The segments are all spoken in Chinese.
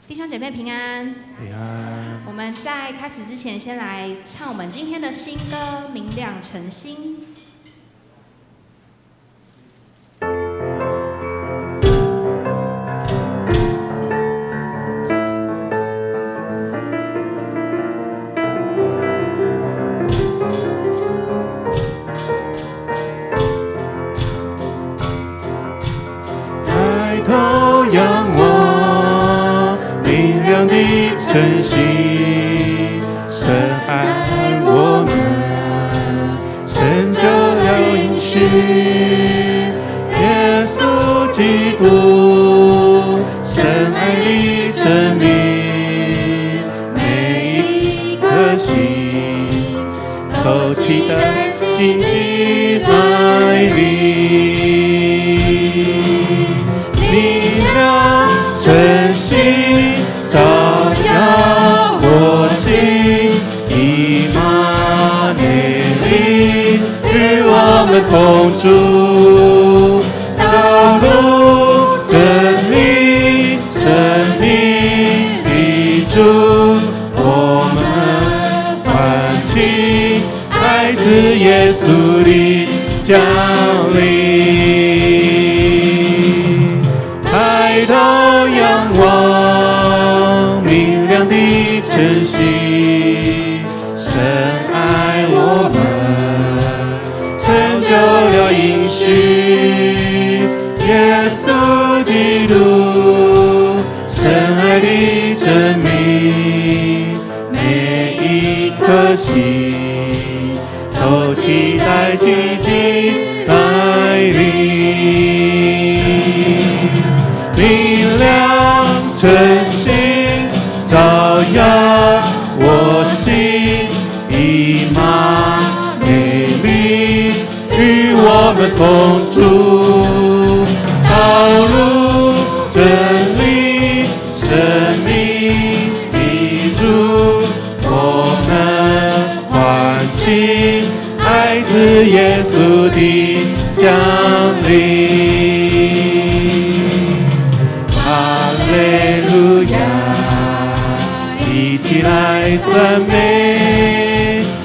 弟兄姐妹平安，平安。我们在开始之前，先来唱我们今天的新歌《明亮晨星》。抬头仰望明亮的晨星，神爱我们，成就了应许。耶稣基督，神爱的证明，每一颗心都期待紧紧来临。明亮晨星照耀我心，以马内利与我们同住，道路真理生命的主，我们欢庆爱子耶稣的降临。抬头仰望明亮的晨星，神爱我们，成就了应许。耶稣基督，神爱的证明，每一颗心都期待奇迹来临。明亮晨星照耀我心，以马内利与我们同住，道路真理生命的主，我们欢庆爱子耶稣的降临。哈利路亚，一起来赞美，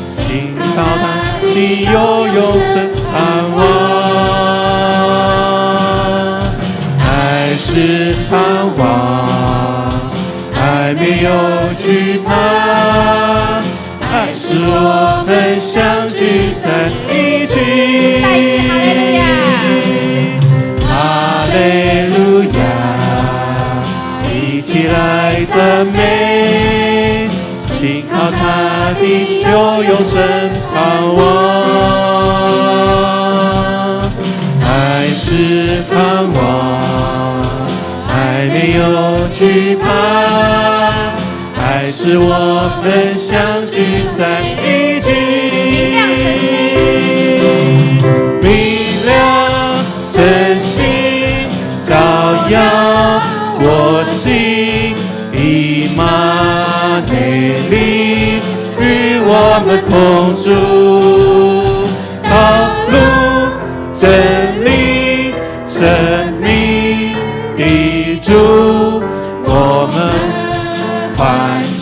信靠他的有永生盼望。爱是盼望，爱没有惧怕，爱使我们相聚在一起。再一次哈利路亚，哈利路亚，一起来赞美，信靠他的有永生盼望。爱是盼望，爱没有惧怕，爱使我们相聚在一起。明亮晨星照耀我心，以马内利与我们同住，道路真理生命的主，我们欢庆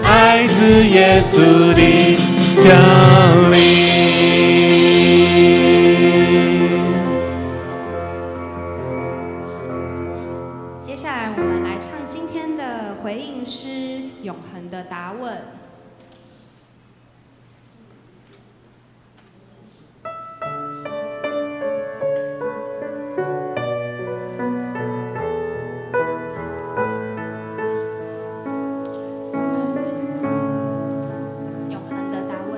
爱子耶稣的降临。接下来我们来唱今天的回应诗《永恒的答问》。永恒的答问。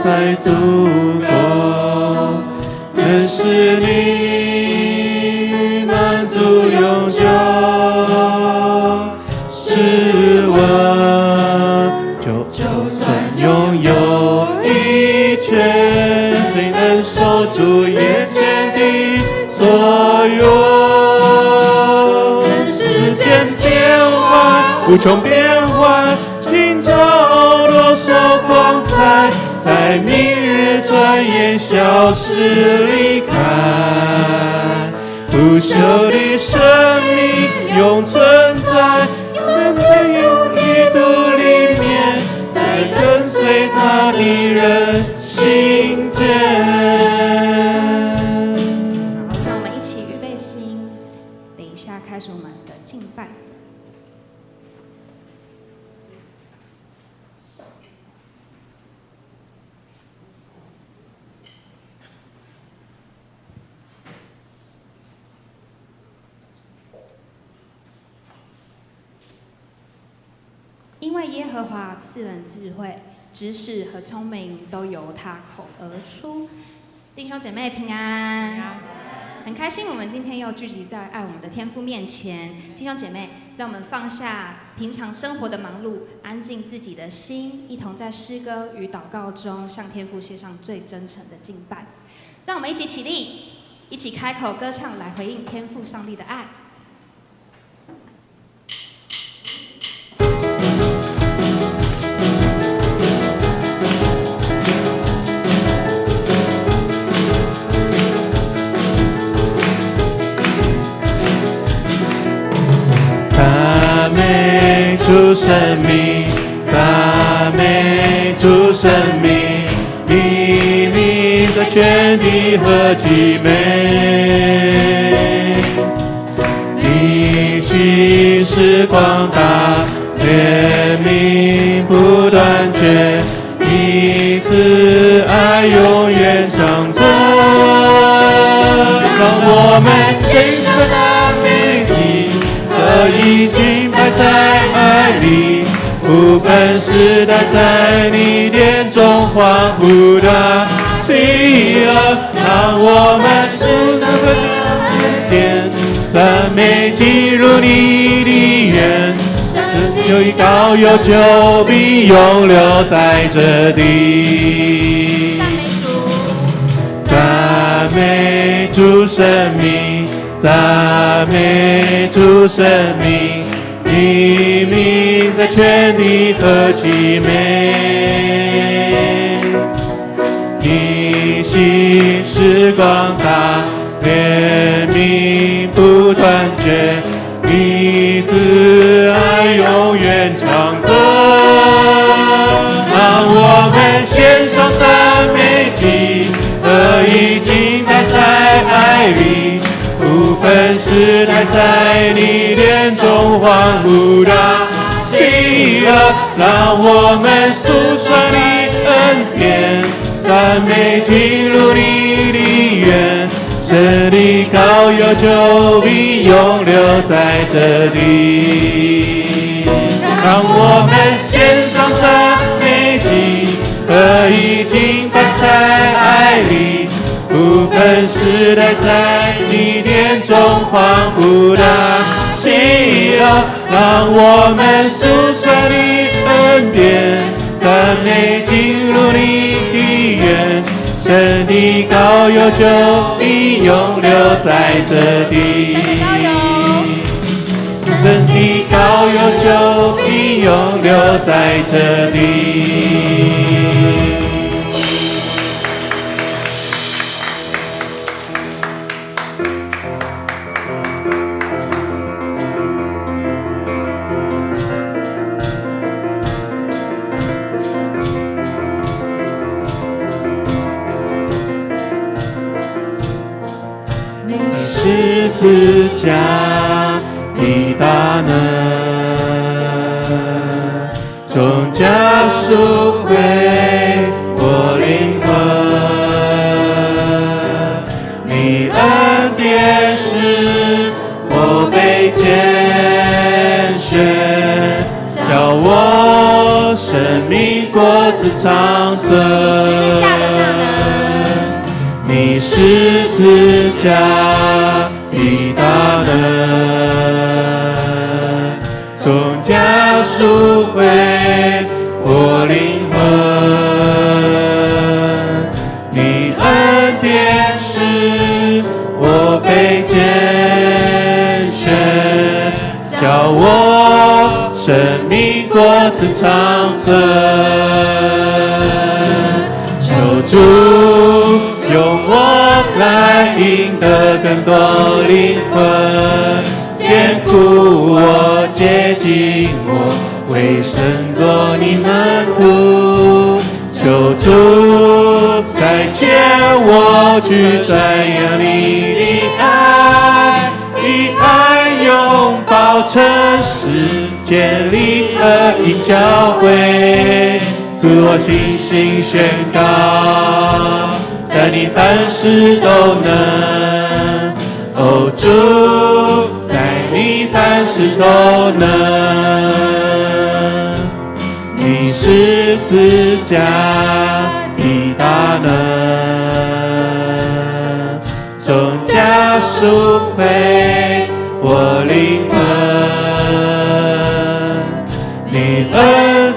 才足够，能使你满足永久。是我，就算拥有一切，谁能守住眼前的所有？时间变幻，无穷变幻，今朝多少光彩，在明日转眼消失离开。不朽的生命永存在人的基督里面，在跟随他的人心间。好，让我们一起预备心，等一下开始我们的敬拜。因为耶和华赐人智慧、知识和聪明，都由他口而出。弟兄姐妹平安，很开心我们今天又聚集在爱我们的天父面前。弟兄姐妹，让我们放下平常生活的忙碌，安静自己的心，一同在诗歌与祷告中向天父献上最真诚的敬拜。让我们一起起立，一起开口歌唱，来回应天父上帝的爱。赞美主生命，赞美主生命，你名在全地何其美！你心是广大，怜悯不断绝，你慈爱永远长存。让我们献上赞美祭，这已经摆在爱里，不分时代，在你殿中欢呼的喜乐。让我们诉说恩典，赞美进入你的园，有一高有久，必永留在这地。赞美主生命，赞美主生命，你名在全地何其美！你心是广大，怜悯不断绝，你慈爱永远长存。让我们献上赞美祭，已经摆在爱里，不分时代，在你殿中欢呼的喜乐。让我们诉说你恩典，赞美进入你的园，神的高有久，必永留在这里。让我们献上赞美祭，已经摆在爱里，不分时代，在你殿中欢呼的喜乐。让我们诉说你恩典，赞美进入你的园，神的高有久，必永留在这地。神的高有久，必永留在这地。十字架的大能，终将赎回我灵魂。你恩典使我被拣选，叫我是生命果子长存。你十字架的大能，从家赎回我灵魂。你恩典使我被拣选，叫我生命果子长存。求主用我来赢得更多灵魂，坚固我，接近我，为神做你门徒。求主再牵我去传扬你的爱，以爱拥抱城市，建立合一教会，自我信心宣告，在你凡事都能。哦，主，在你凡事都能。你十字架的大能，从家赎回我灵魂。你恩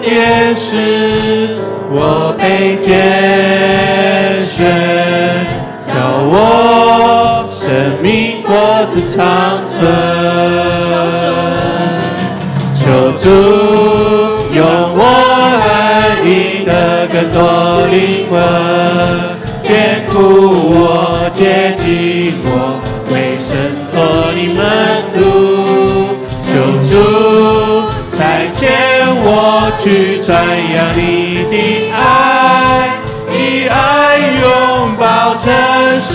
典使我被拣选，叫我生命果子长存。求主用我来赢得更多灵魂，坚固我，接近我，为神做你门徒。求主差遣我去传扬你的爱，以爱拥抱城市，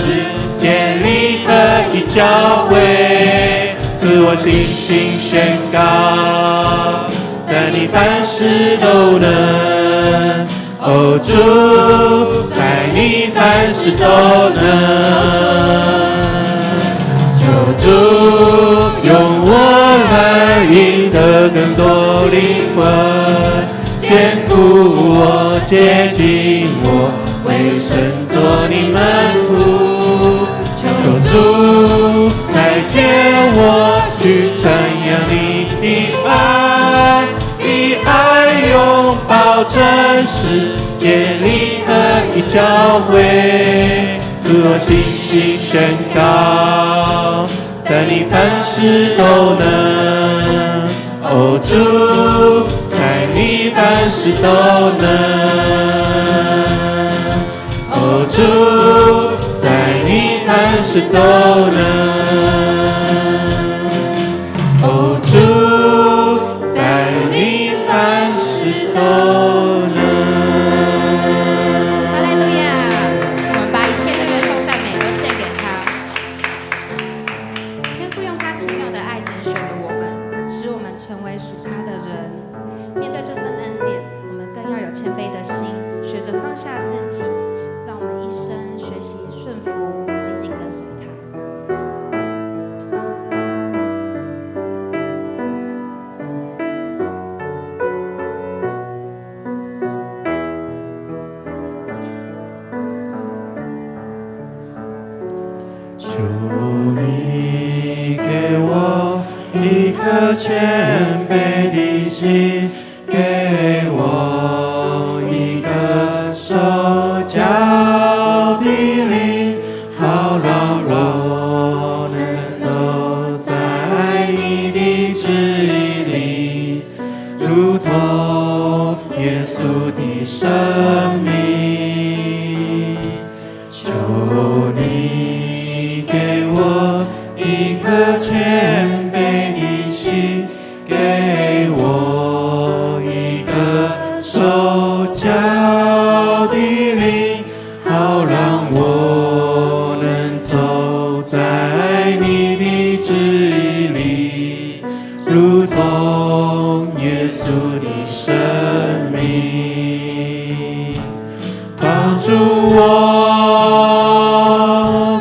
建立合一教会，自我信心宣告，在你凡事都能。哦，主，在你凡事都能。求主用我来赢得更多灵魂，坚固我，接近我，为神做你门徒。求主再牵我去传扬你的爱，以爱拥抱城市，建立合一教会，自我信心宣告，在你凡事都能。哦，主，在你凡事都能。哦，主，在你凡事都能。哦，主，在你凡事都能。哈利路亚！我们把一切的歌颂赞美都献给他。天父用他奇妙的爱拣选了我们，使我们成为属他的人。面对这份恩典，我们更要有谦卑的心，学着放下自己，让我们一生学习顺服，紧紧跟随他。求你给我一颗谦卑的心，给我一个受教的灵，好让我能走在你的旨意里，如同耶稣的生命。求你给我一颗谦卑的心，给我一个受教的灵，好让我能走在你的旨意里，如同耶稣的生命。帮助我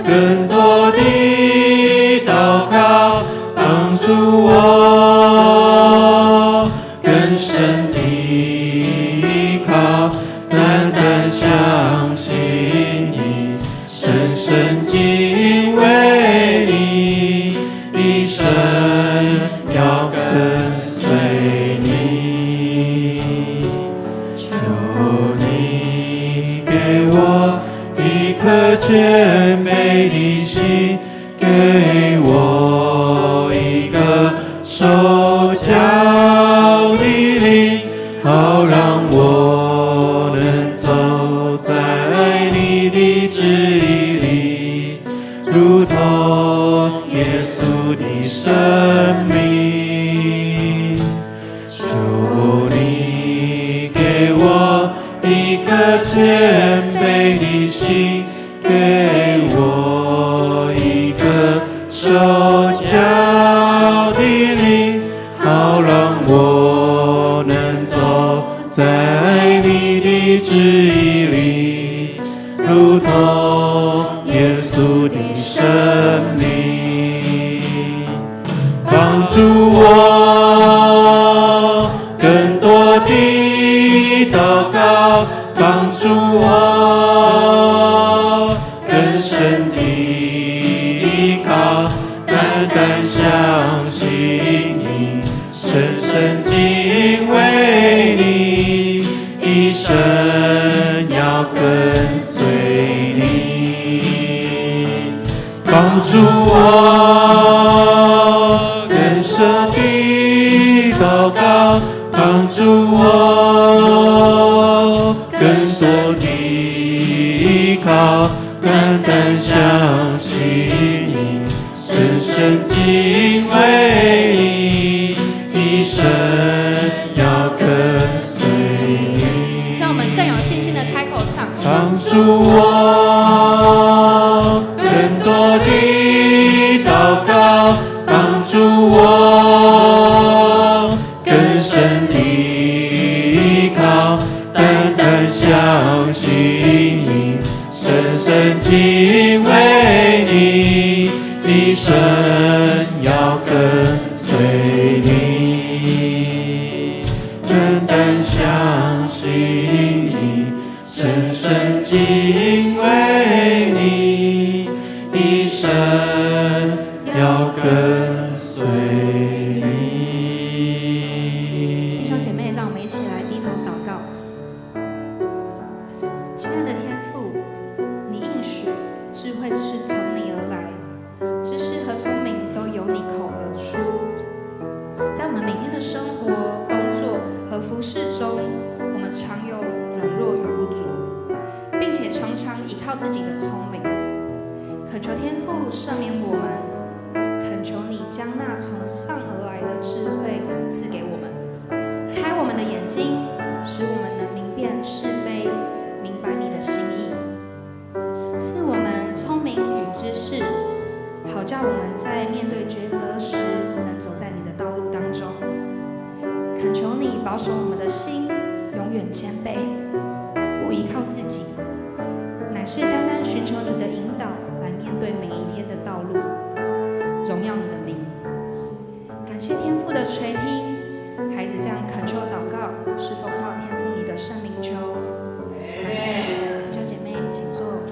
更多的祷告，帮助我更深的颗谦卑的心，给我一个受教的灵，好让我能走在你的旨意里，如同耶稣的生命。求你给我一颗谦卑的心，给我一个受教的灵，好让我能走在你的旨意里，如同耶稣的生命。帮助我更多的祷告，帮助我更深的依靠，单单相信你，深深敬畏你，一生要跟随你。帮助我更深的祷告，帮助我更多的依靠，单单相信你，深深敬畏你，一生要跟随你。让我们更有信心的开口唱。帮助我更多的祷告，帮助我更深的依靠，单单相信你，深深敬畏你，一生要跟随你，单单相信你，深深敬畏你，一生要跟随你。弟兄姐妹，让我们一起来低头祷告。亲爱的天父，你应许智慧是从你而来，知识和聪明都由你口而出。在我们每天的生活、工作和服事中，我们常有软弱与不足，并且常常依靠自己的聪明。恳求天父赦免我们，恳求你将那从上而来的智慧赐给我们，开我们的眼睛，使我们能明辨是非，明白你的心意，赐我们聪明与知识，好叫我们在面对抉择时能走在你的道路当中。恳求你保守我们的心永远谦卑，不依靠自己，乃是单单寻求你的引导，来面对每一天的道路，荣耀你的名。感谢天父的垂听，孩子这样恳求祷告，是否靠天父你的圣名求？弟兄姐妹，请坐。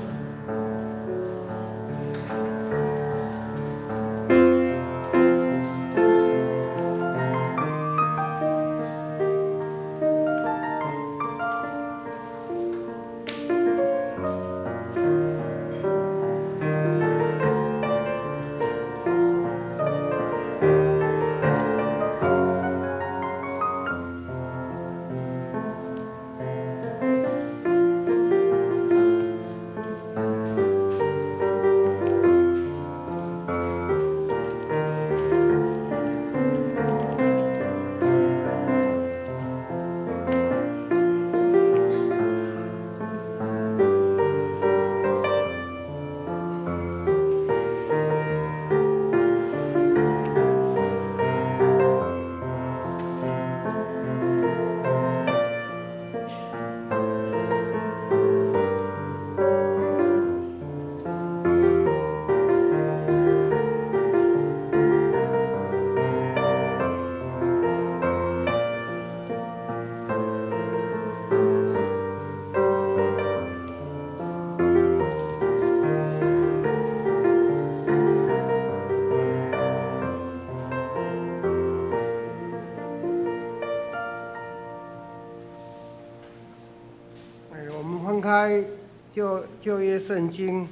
旧约圣经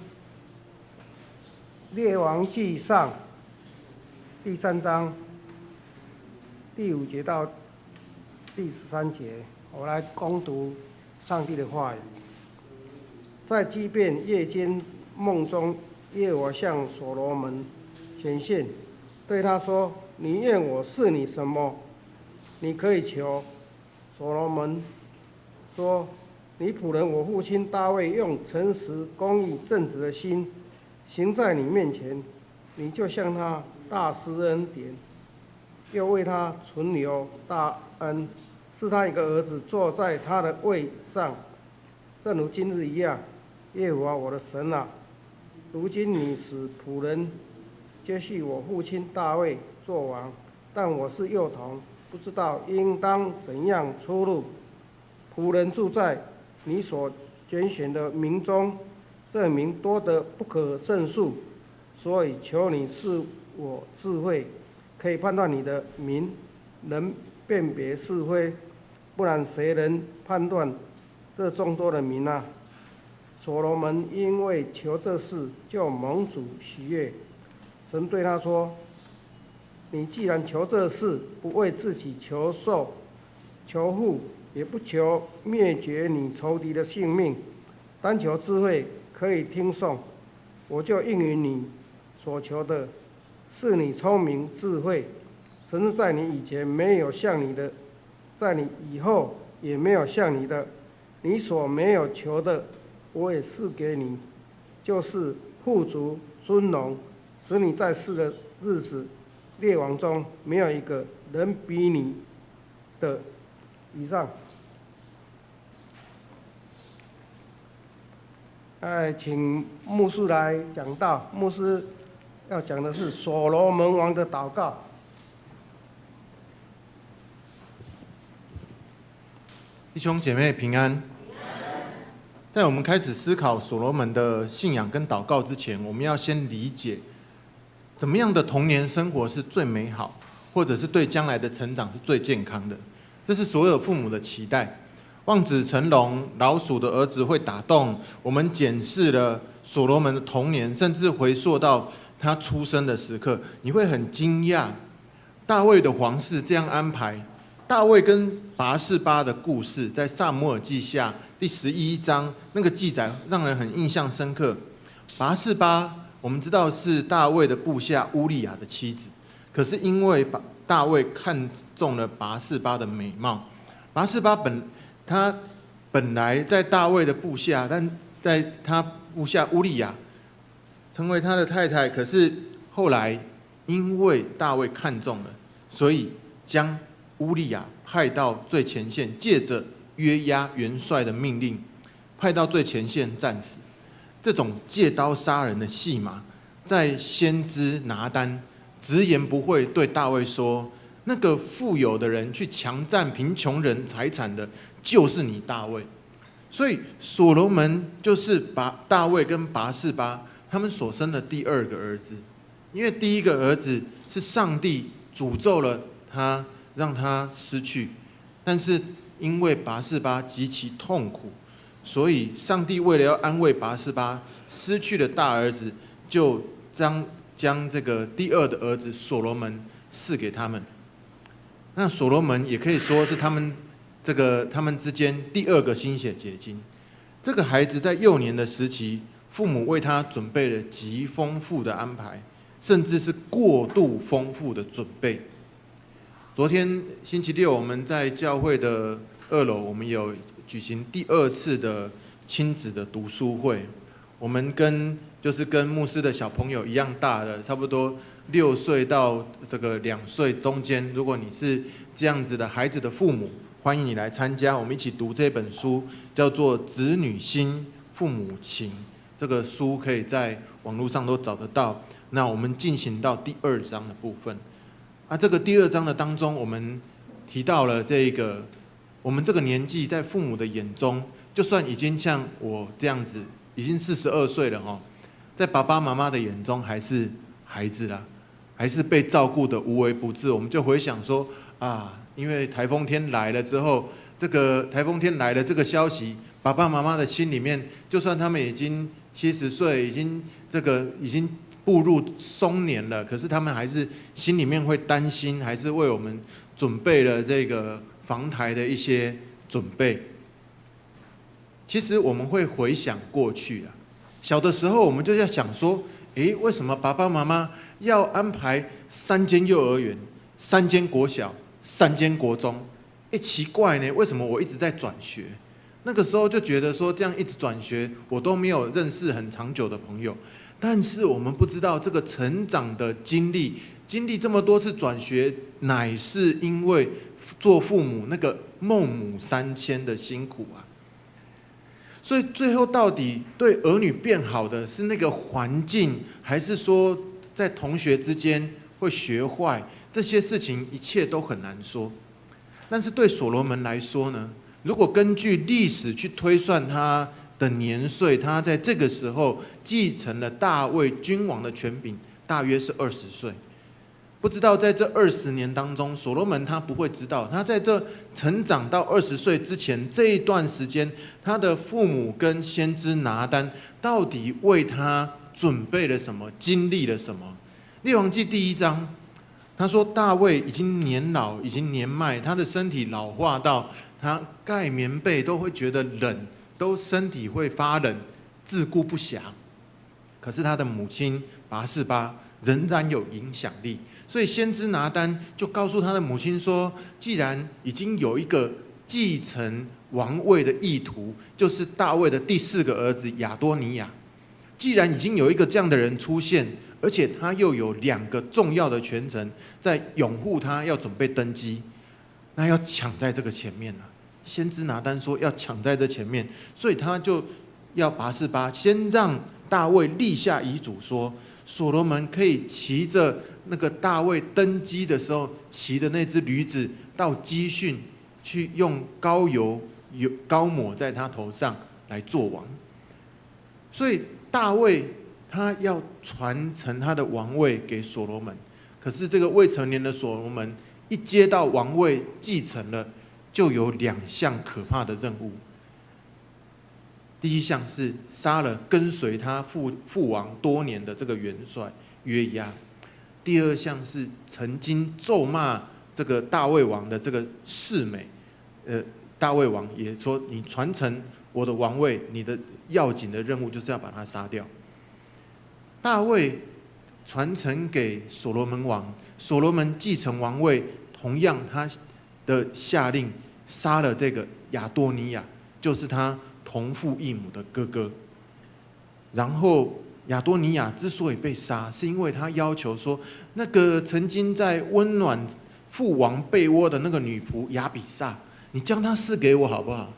列王纪上第3章第5节到第13节，我来攻读上帝的话语。在基遍夜间梦中，耶和华向所罗门显现，对他说：“你愿我赐你什么？你可以求。”所罗门说：“你仆人我父亲大卫用诚实、公义、正直的心行在你面前，你就向他大施恩典，又为他存留大恩，赐他一个儿子坐在他的位上，正如今日一样。耶和华我的神啊，如今你使仆人接续我父亲大卫做王，但我是幼童，不知道应当怎样出入。仆人住在你所拣选的民中，这名多得不可胜数，所以求你赐我智慧，可以判断你的民，能辨别是非，不然谁能判断这众多的民啊？”所罗门因为求这事，就蒙主喜悦。神对他说：“你既然求这事，不为自己求寿、求富，也不求灭绝你仇敌的性命，单求智慧，可以听颂，我就应允你所求的，是你聪明智慧。神是在你以前没有像你的，在你以后也没有像你的。你所没有求的，我也赐给你，就是富足尊荣，使你在世的日子，列王中没有一个能比你的。”以上。请牧师来讲道。牧师要讲的是所罗门王的祷告。弟兄姐妹平安。在我们开始思考所罗门的信仰跟祷告之前，我们要先理解怎么样的童年生活是最美好，或者是对将来的成长是最健康的。这是所有父母的期待。望子成龙，老鼠的儿子会打洞。我们检视了所罗门的童年，甚至回溯到他出生的时刻，你会很惊讶，大卫的皇室这样安排。大卫跟拔示巴的故事，在撒母耳记下第11章那个记载让人很印象深刻。拔示巴我们知道是大卫的部下乌利亚的妻子，可是因为大卫看中了拔示巴的美貌，拔示巴他本来在大卫的部下，但在他部下乌利亚成为他的太太，可是后来因为大卫看中了，所以将乌利亚派到最前线，借着约押元帅的命令派到最前线战死。这种借刀杀人的戏码，在先知拿单直言不讳对大卫说，那个富有的人去强占贫穷人财产的，就是你大卫。所以所罗门就是大卫跟拔示巴他们所生的第二个儿子，因为第一个儿子是上帝诅咒了他，让他失去，但是因为拔示巴极其痛苦，所以上帝为了要安慰拔示巴失去的大儿子，就将这个第二的儿子所罗门赐给他们。那所罗门也可以说是他们之间第二个心血结晶。这个孩子在幼年的时期，父母为他准备了极丰富的安排，甚至是过度丰富的准备。昨天星期六，我们在教会的2楼，我们有举行第2次的亲子的读书会。我们跟牧师的小朋友一样大的，差不多6岁到这个2岁中间。如果你是这样子的孩子的父母，欢迎你来参加，我们一起读这本书，叫做《子女心，父母情》。这个书可以在网络上都找得到。那我们进行到第2章的部分。这个第2章的当中，我们提到了我们这个年纪在父母的眼中，就算已经像我这样子，已经42岁了哈，在爸爸妈妈的眼中还是孩子啦，还是被照顾的无微不至。我们就回想说因为台风天来了之后，这个台风天来了这个消息，爸爸妈妈的心里面，就算他们已经70岁，已经步入中年了，可是他们还是心里面会担心，还是为我们准备了这个防台的一些准备。其实我们会回想过去啊，小的时候我们就在想说，为什么爸爸妈妈要安排3间幼儿园、3间国小、3间国中？奇怪呢，为什么我一直在转学？那个时候就觉得说，这样一直转学，我都没有认识很长久的朋友。但是我们不知道这个成长的经历这么多次转学，乃是因为做父母那个孟母3000的辛苦啊。所以最后到底对儿女变好的是那个环境，还是说在同学之间会学坏？这些事情一切都很难说。但是对所罗门来说呢，如果根据历史去推算他的年岁，他在这个时候继承了大卫君王的权柄，大约是20岁。不知道在这20年当中，所罗门他不会知道，他在这成长到20岁之前这一段时间，他的父母跟先知拿单到底为他准备了什么，经历了什么。列王纪第1章，他说大卫已经年老，已经年迈，他的身体老化到他盖棉被都会觉得冷，都身体会发冷，自顾不暇。可是他的母亲拔示巴仍然有影响力，所以先知拿单就告诉他的母亲说，既然已经有一个继承王位的意图，就是大卫的第4个儿子亚多尼亚，既然已经有一个这样的人出现，而且他又有2个重要的权臣在拥护他，要准备登基，那要抢在这个前面了。先知拿单说要抢在这前面，所以他就要拔示巴先让大卫立下遗嘱说，所罗门可以骑着那个大卫登基的时候骑的那只驴子到基训去，用膏油膏抹在他头上来做王。所以大卫他要传承他的王位给所罗门，可是这个未成年的所罗门一接到王位继承了，就有2项可怕的任务。第一项是杀了跟随他父王多年的这个元帅约押，第2项是曾经咒骂这个大卫王的这个示每，大卫王也说，你传承我的王位，你的要紧的任务就是要把他杀掉。大卫传承给所罗门王，所罗门继承王位，同样他的下令杀了这个亚多尼亚，就是他同父异母的哥哥。然后亚多尼亚之所以被杀，是因为他要求说，那个曾经在温暖父王被窝的那个女仆亚比煞，你将她赐给我好不好？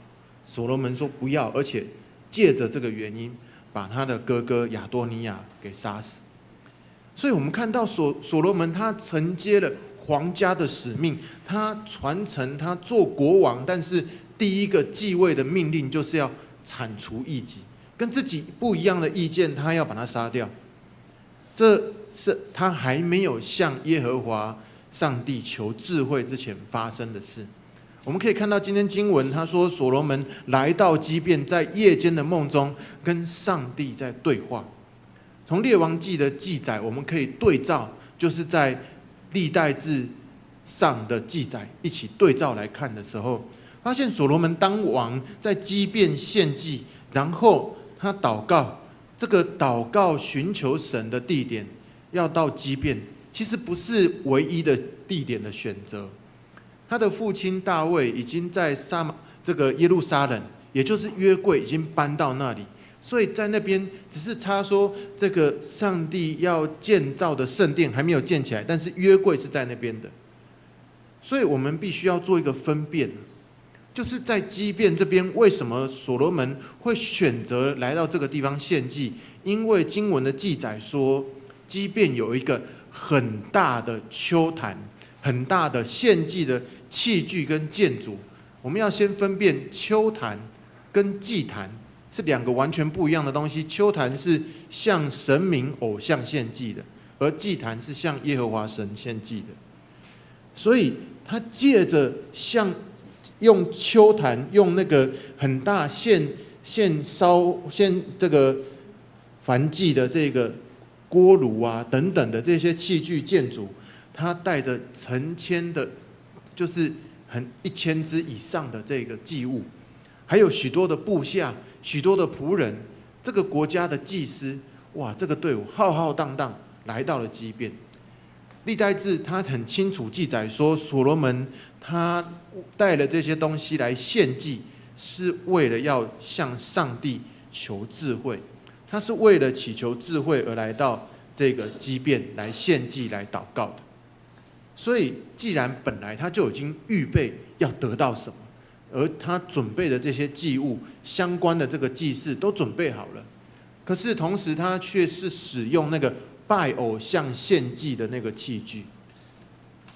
所罗门说不要，而且借着这个原因把他的哥哥亚多尼亚给杀死。所以我们看到所罗门他承接了皇家的使命，他传承他做国王，但是第一个继位的命令就是要铲除异己，跟自己不一样的意见他要把他杀掉。这是他还没有向耶和华上帝求智慧之前发生的事。我们可以看到今天经文他说，所罗门来到基遍，在夜间的梦中跟上帝在对话。从列王记的记载我们可以对照，就是在历代志上的记载一起对照来看的时候，发现所罗门当王在基遍献祭，然后他祷告，这个祷告寻求神的地点要到基遍，其实不是唯一的地点的选择。他的父亲大卫已经在这个耶路撒冷，也就是约柜已经搬到那里，所以在那边只是差说这个上帝要建造的圣殿还没有建起来，但是约柜是在那边的。所以我们必须要做一个分辨，就是在基遍这边，为什么所罗门会选择来到这个地方献祭？因为经文的记载说，基遍有一个很大的丘坛，很大的献祭的器具跟建筑。我们要先分辨丘坛跟祭坛是2个完全不一样的东西。丘坛是向神明偶像献祭的，而祭坛是向耶和华神献祭的。所以他借着向用丘坛，用那个很大现这个燔祭的这个锅炉啊等等的这些器具建筑，他带着成千的，就是1000只以上的这个祭物，还有许多的部下、许多的仆人，这个国家的祭司，哇，这个队伍浩浩荡荡来到了基遍。历代志他很清楚记载说，所罗门他带了这些东西来献祭，是为了要向上帝求智慧，他是为了祈求智慧而来到这个基遍来献祭、来祷告的。所以，既然本来他就已经预备要得到什么，而他准备的这些祭物相关的这个祭祀都准备好了，可是同时他却是使用那个拜偶像献祭的那个器具。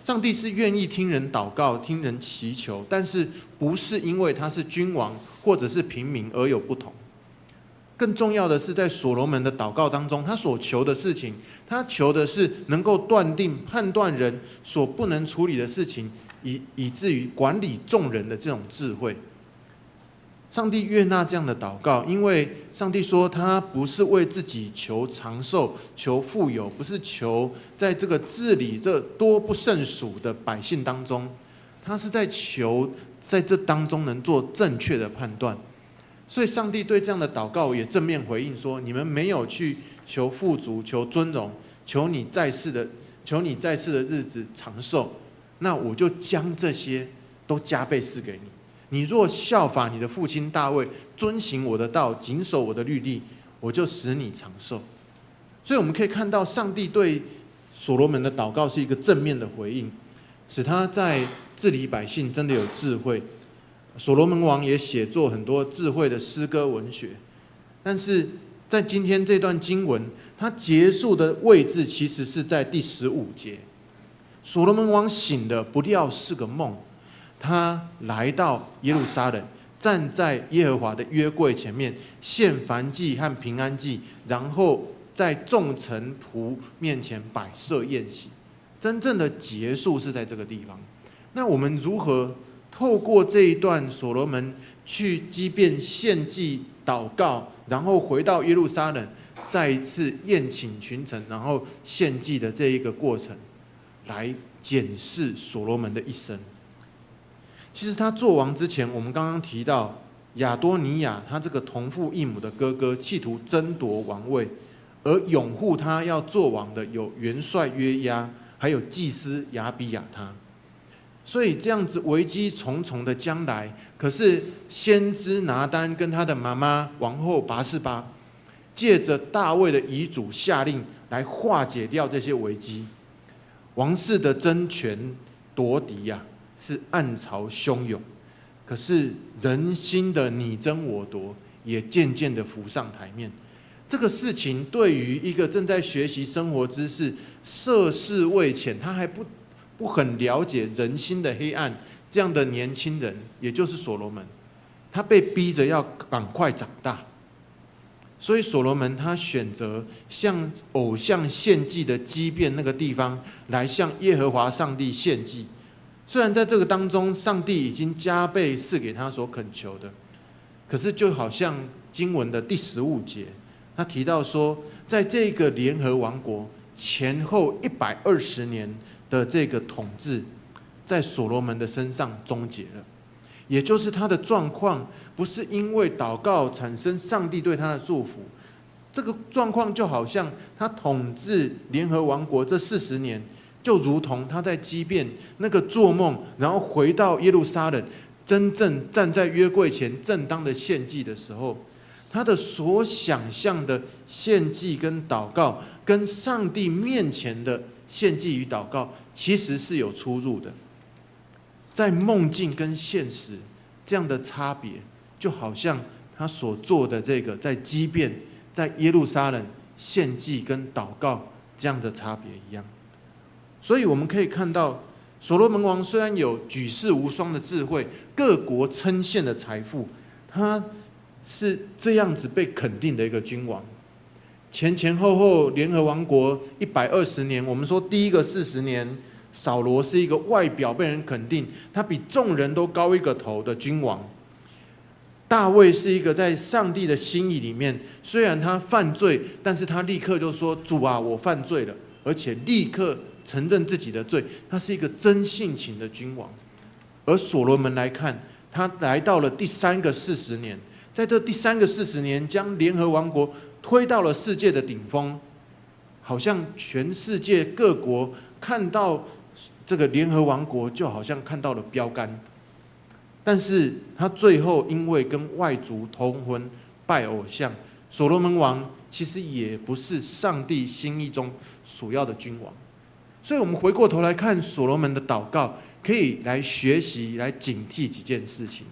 上帝是愿意听人祷告、听人祈求，但是不是因为他是君王或者是平民而有不同。更重要的是，在所罗门的祷告当中，他所求的事情，他求的是能够断定、判断人所不能处理的事情，以至于管理众人的这种智慧。上帝悦纳这样的祷告，因为上帝说他不是为自己求长寿、求富有，不是求在这个治理这多不胜数的百姓当中，他是在求在这当中能做正确的判断。所以上帝对这样的祷告也正面回应说：你们没有去求富足、求尊荣、求你在世的日子长寿，那我就将这些都加倍赐给你。你若效法你的父亲大卫，遵行我的道，谨守我的律例，我就使你长寿。所以我们可以看到，上帝对所罗门的祷告是一个正面的回应，使他在治理百姓真的有智慧。所罗门王也写作很多智慧的诗歌文学，但是在今天这段经文，它结束的位置其实是在第15节。所罗门王醒了，不料是个梦。他来到耶路撒冷，站在耶和华的约柜前面，献燔祭和平安祭，然后在众臣仆面前摆设宴席。真正的结束是在这个地方。那我们如何透过这一段所罗门去基遍献祭、祷告，然后回到耶路撒冷，再一次宴请群臣，然后献祭的这一个过程，来检视所罗门的一生？其实他做王之前，我们刚刚提到亚多尼亚，他这个同父异母的哥哥，企图争夺王位，而拥护他要做王的有元帅约押，还有祭司亚比亚他。所以这样子危机重重的将来，可是先知拿单跟他的妈妈王后拔示巴，借着大卫的遗嘱下令来化解掉这些危机。王室的争权夺嫡啊，是暗潮汹涌，可是人心的你争我夺也渐渐的浮上台面。这个事情对于一个正在学习生活知识、涉世未浅，他还不很了解人心的黑暗这样的年轻人，也就是所罗门，他被逼着要赶快长大。所以所罗门他选择向偶像献祭的基遍那个地方来向耶和华上帝献祭。虽然在这个当中，上帝已经加倍赐给他所恳求的，可是就好像经文的第15节，他提到说，在这个联合王国前后120年的这个统治，在所罗门的身上终结了。也就是他的状况不是因为祷告产生上帝对他的祝福，这个状况就好像他统治联合王国这40年，就如同他在基遍那个做梦，然后回到耶路撒冷，真正站在约柜前正当的献祭的时候，他的所想象的献祭跟祷告，跟上帝面前的献祭与祷告，其实是有出入的。在梦境跟现实这样的差别，就好像他所做的这个在基遍、在耶路撒冷献祭跟祷告这样的差别一样。所以我们可以看到，所罗门王虽然有举世无双的智慧、各国称羡的财富，他是这样子被肯定的一个君王。前后联合王国120年，我们说第一个40年扫罗是一个外表被人肯定，他比众人都高一个头的君王。大卫是一个在上帝的心意里面，虽然他犯罪，但是他立刻就说：“主啊，我犯罪了。”而且立刻承认自己的罪。他是一个真性情的君王。而所罗门来看，他来到了第3个40年，在这第3个40年，将联合王国推到了世界的顶峰，好像全世界各国看到这个联合王国，就好像看到了标杆。但是他最后因为跟外族通婚、拜偶像，所罗门王其实也不是上帝心意中所要的君王。所以我们回过头来看所罗门的祷告，可以来学习、来警惕几件事情。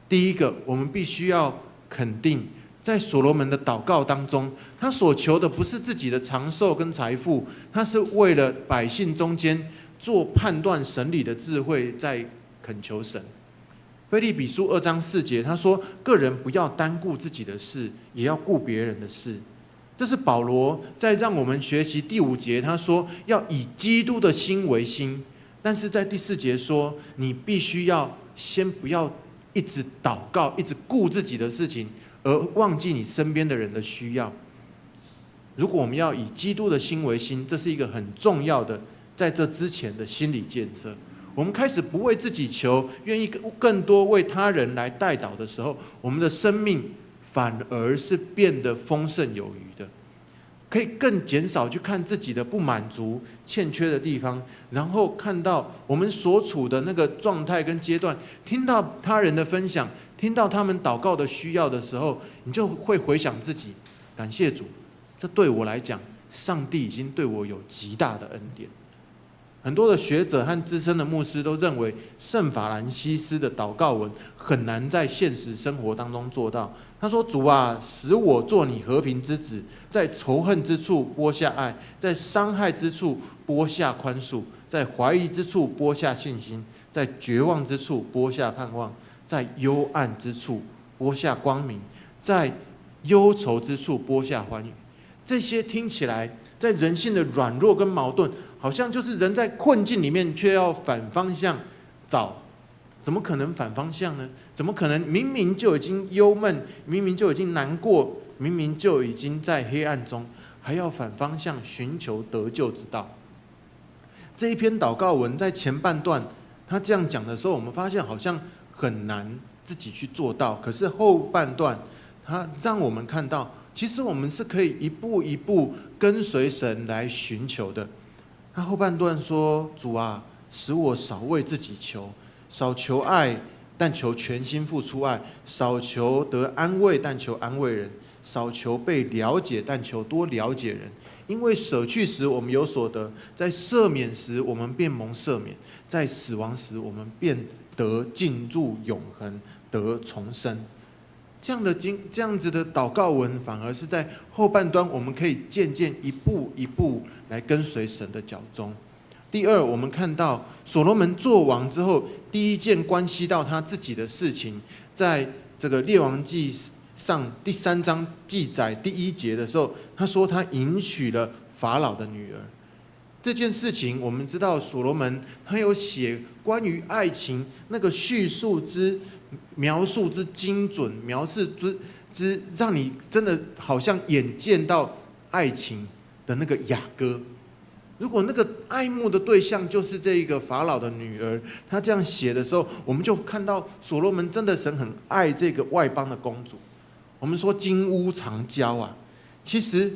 第一个，我们必须要肯定，在所罗门的祷告当中，他所求的不是自己的长寿跟财富，他是为了百姓中间做判断神理的智慧，在恳求神。腓立比书2章4节，他说：“个人不要单顾自己的事，也要顾别人的事。”这是保罗在让我们学习第5节，他说要以基督的心为心。但是在第4节说，你必须要先不要一直祷告，一直顾自己的事情，而忘记你身边的人的需要。如果我们要以基督的心为心，这是一个很重要的，在这之前的心理建设。我们开始不为自己求，愿意更多为他人来代祷的时候，我们的生命反而是变得丰盛有余的，可以更减少去看自己的不满足、欠缺的地方，然后看到我们所处的那个状态跟阶段，听到他人的分享，听到他们祷告的需要的时候，你就会回想自己，感谢主，这对我来讲，上帝已经对我有极大的恩典。很多的学者和资深的牧师都认为，圣法兰西斯的祷告文很难在现实生活当中做到。他说：“主啊，使我做你和平之子，在仇恨之处播下爱，在伤害之处播下宽恕，在怀疑之处播下信心，在绝望之处播下盼望，在幽暗之处播下光明，在忧愁之处播下欢愉。”这些听起来，在人性的软弱跟矛盾，好像就是人在困境里面，却要反方向找，怎么可能反方向呢？怎么可能明明就已经忧闷，明明就已经难过，明明就已经在黑暗中，还要反方向寻求得救之道？这一篇祷告文在前半段他这样讲的时候，我们发现好像很难自己去做到，可是后半段他让我们看到，其实我们是可以一步一步跟随神来寻求的。他后半段说：“主啊，使我少为自己求，少求爱，但求全心付出爱；少求得安慰，但求安慰人；少求被了解，但求多了解人。因为舍去时我们有所得，在赦免时我们便蒙赦免，在死亡时我们便得进入永恒，得重生。”这样子的祷告文，反而是在后半段，我们可以渐渐一步一步来跟随神的脚踪。第二，我们看到所罗门做王之后，第一件关系到他自己的事情，在这个列王记上第3章记载第1节的时候，他说他迎娶了法老的女儿。这件事情，我们知道所罗门他有写关于爱情那个叙述之描述之精准，描述之让你真的好像眼见到爱情的那个雅歌。如果那个爱慕的对象就是这个法老的女儿，他这样写的时候，我们就看到所罗门真的神很爱这个外邦的公主。我们说金屋藏娇啊，其实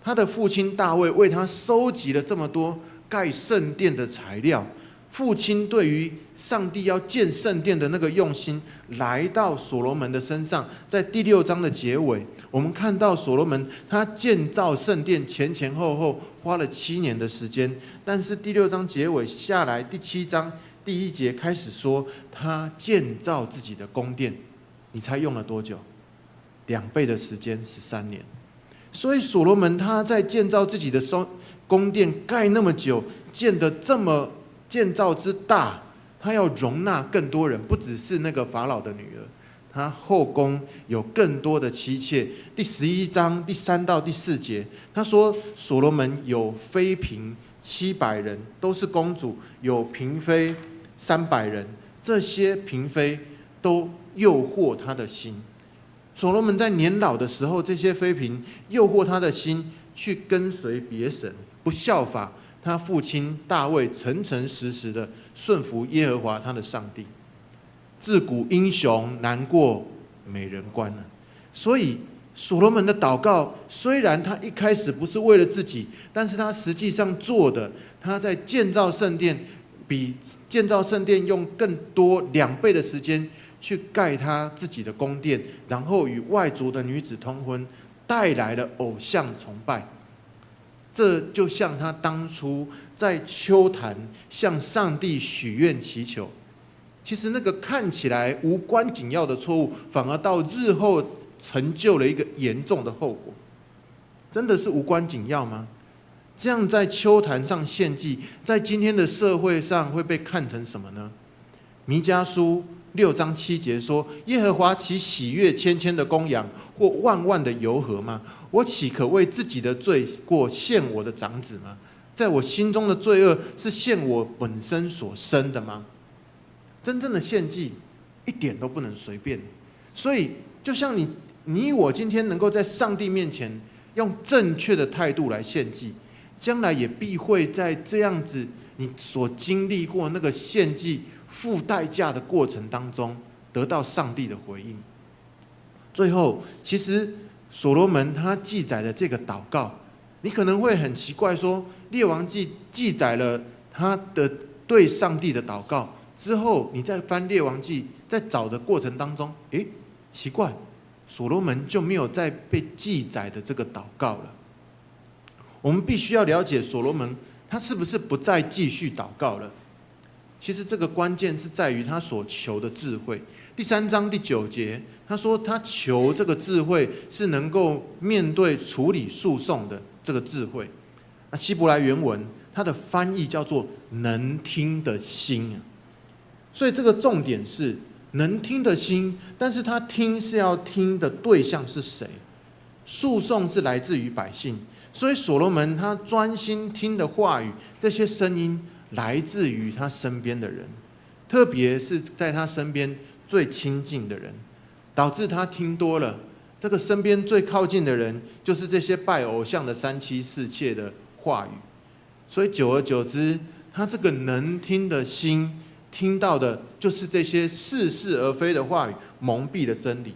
他的父亲大卫为他收集了这么多盖圣殿的材料。父亲对于上帝要建圣殿的那个用心，来到所罗门的身上。在第6章的结尾，我们看到所罗门他建造圣殿前后花了7年的时间，但是第6章结尾下来，第7章第1节开始说他建造自己的宫殿，你猜用了多久？2倍的时间，13年。所以所罗门他在建造自己的宫殿盖那么久，建造之大，他要容纳更多人，不只是那个法老的女儿，他后宫有更多的妻妾。第11章第3到第4节，他说所罗门有妃嫔700人，都是公主，有嫔妃300人，这些嫔妃都诱惑他的心。所罗门在年老的时候，这些妃嫔诱惑他的心，去跟随别神，不效法他父亲大卫，诚诚实实的顺服耶和华他的上帝。自古英雄难过美人关了。所以所罗门的祷告，虽然他一开始不是为了自己，但是他实际上做的，他在建造圣殿，比建造圣殿用更多2倍的时间去盖他自己的宫殿，然后与外族的女子通婚，带来了偶像崇拜。这就像他当初在丘坛向上帝许愿祈求，其实那个看起来无关紧要的错误，反而到日后成就了一个严重的后果。真的是无关紧要吗？这样在丘坛上献祭，在今天的社会上会被看成什么呢？弥迦书6章7节说：耶和华岂喜悦千千的公羊，或万万的油河吗？我岂可为自己的罪过献我的长子吗？在我心中的罪恶是献我本身所生的吗？真正的献祭一点都不能随便。所以就像你我今天能够在上帝面前用正确的态度来献祭，将来也必会在这样子你所经历过那个献祭付代价的过程当中，得到上帝的回应。最后，其实所罗门他记载的这个祷告，你可能会很奇怪说，列王记记载了他的对上帝的祷告之后，你再翻列王记，在找的过程当中，奇怪，所罗门就没有再被记载的这个祷告了。我们必须要了解所罗门他是不是不再继续祷告了。其实这个关键是在于他所求的智慧。第3章第9节，他说他求这个智慧是能够面对处理诉讼的这个智慧。那希伯来原文它的翻译叫做能听的心。所以这个重点是能听的心，但是他听是要听的对象是谁？诉讼是来自于百姓，所以所罗门他专心听的话语，这些声音来自于他身边的人，特别是在他身边最亲近的人，导致他听多了，这个身边最靠近的人就是这些拜偶像的3妻4妾的话语，所以久而久之，他这个能听的心听到的就是这些似是而非的话语，蒙蔽了真理。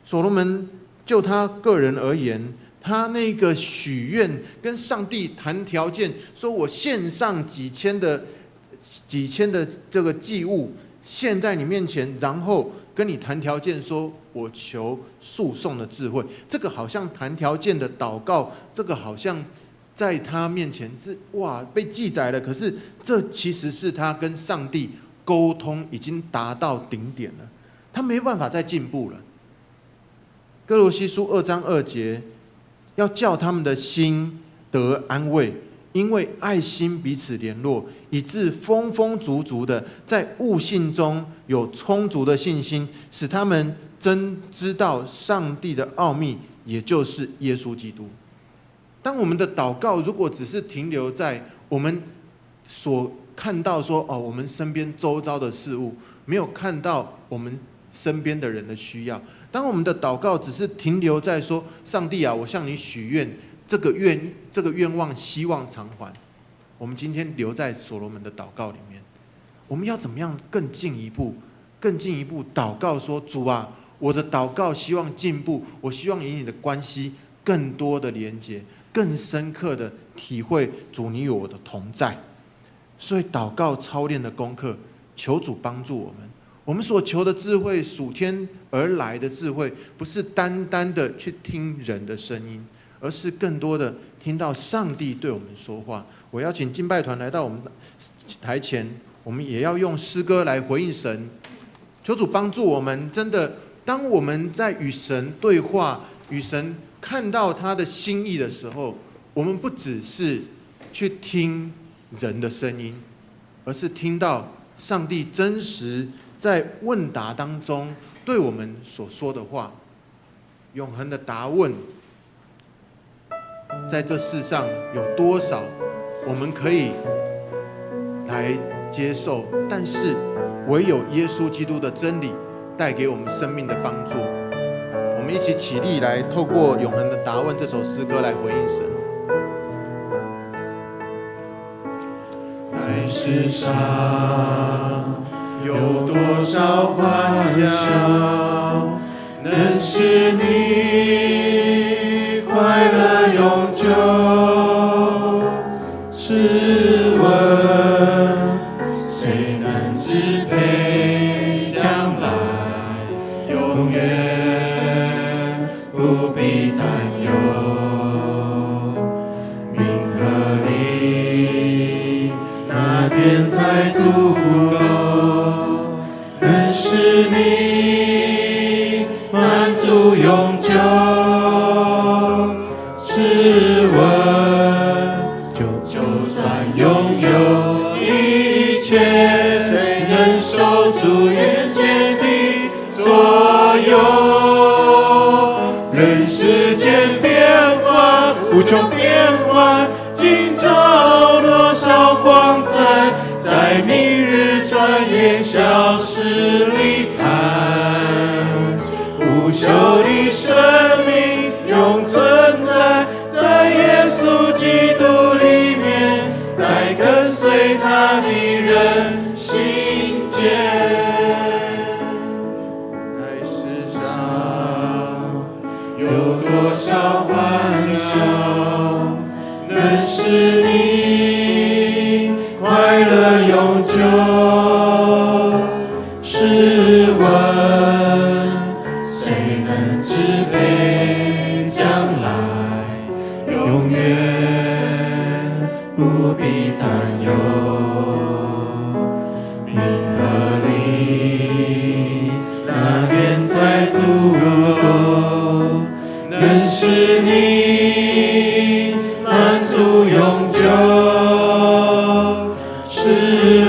所罗门就他个人而言，他那个许愿跟上帝谈条件，说我献上几千的这个祭物献在你面前，然后跟你谈条件，说我求诉讼的智慧。这个好像谈条件的祷告，这个好像在他面前是被记载了，可是这其实是他跟上帝沟通已经达到顶点了，他没办法再进步了。哥罗西书2章2节，要叫他们的心得安慰，因为爱心彼此联络，以致丰丰足足的在悟性中有充足的信心，使他们真知道上帝的奥秘，也就是耶稣基督。当我们的祷告如果只是停留在我们所看到说我们身边周遭的事物，没有看到我们身边的人的需要，当我们的祷告只是停留在说上帝啊，我向你许愿，这个愿望希望偿还，我们今天留在所罗门的祷告里面，我们要怎么样更进一步祷告说，主啊，我的祷告希望进步，我希望与你的关系更多的连结，更深刻的体会主你与我的同在。所以祷告操练的功课，求主帮助我们。我们所求的智慧，属天而来的智慧，不是单单的去听人的声音，而是更多的听到上帝对我们说话。我邀请敬拜团来到我们台前，我们也要用诗歌来回应神，求主帮助我们。真的，当我们在与神对话，与神看到他的心意的时候，我们不只是去听人的声音，而是听到上帝真实在问答当中对我们所说的话。永恒的答问，在这世上有多少我们可以来接受，但是唯有耶稣基督的真理带给我们生命的帮助。我们一起起立来，透过永恒的答问这首诗歌来回应神。在世上有多少欢笑，能使你快乐永久？试问谁能支配将来？永远不必担忧。名和利那天才足够，能使你满足永久。试问就算拥有一切，谁能守住眼前的所有？人世间变幻无穷变幻，今朝多少光彩，在明日转眼消失离开。无朽的生命永存在，在耶稣基督里面，在跟随他的人心间。在世上有多少欢笑，能使你快乐永久？试问谁能支配将来？永远不必担忧。名和利那天才足够，能使你满足永久。试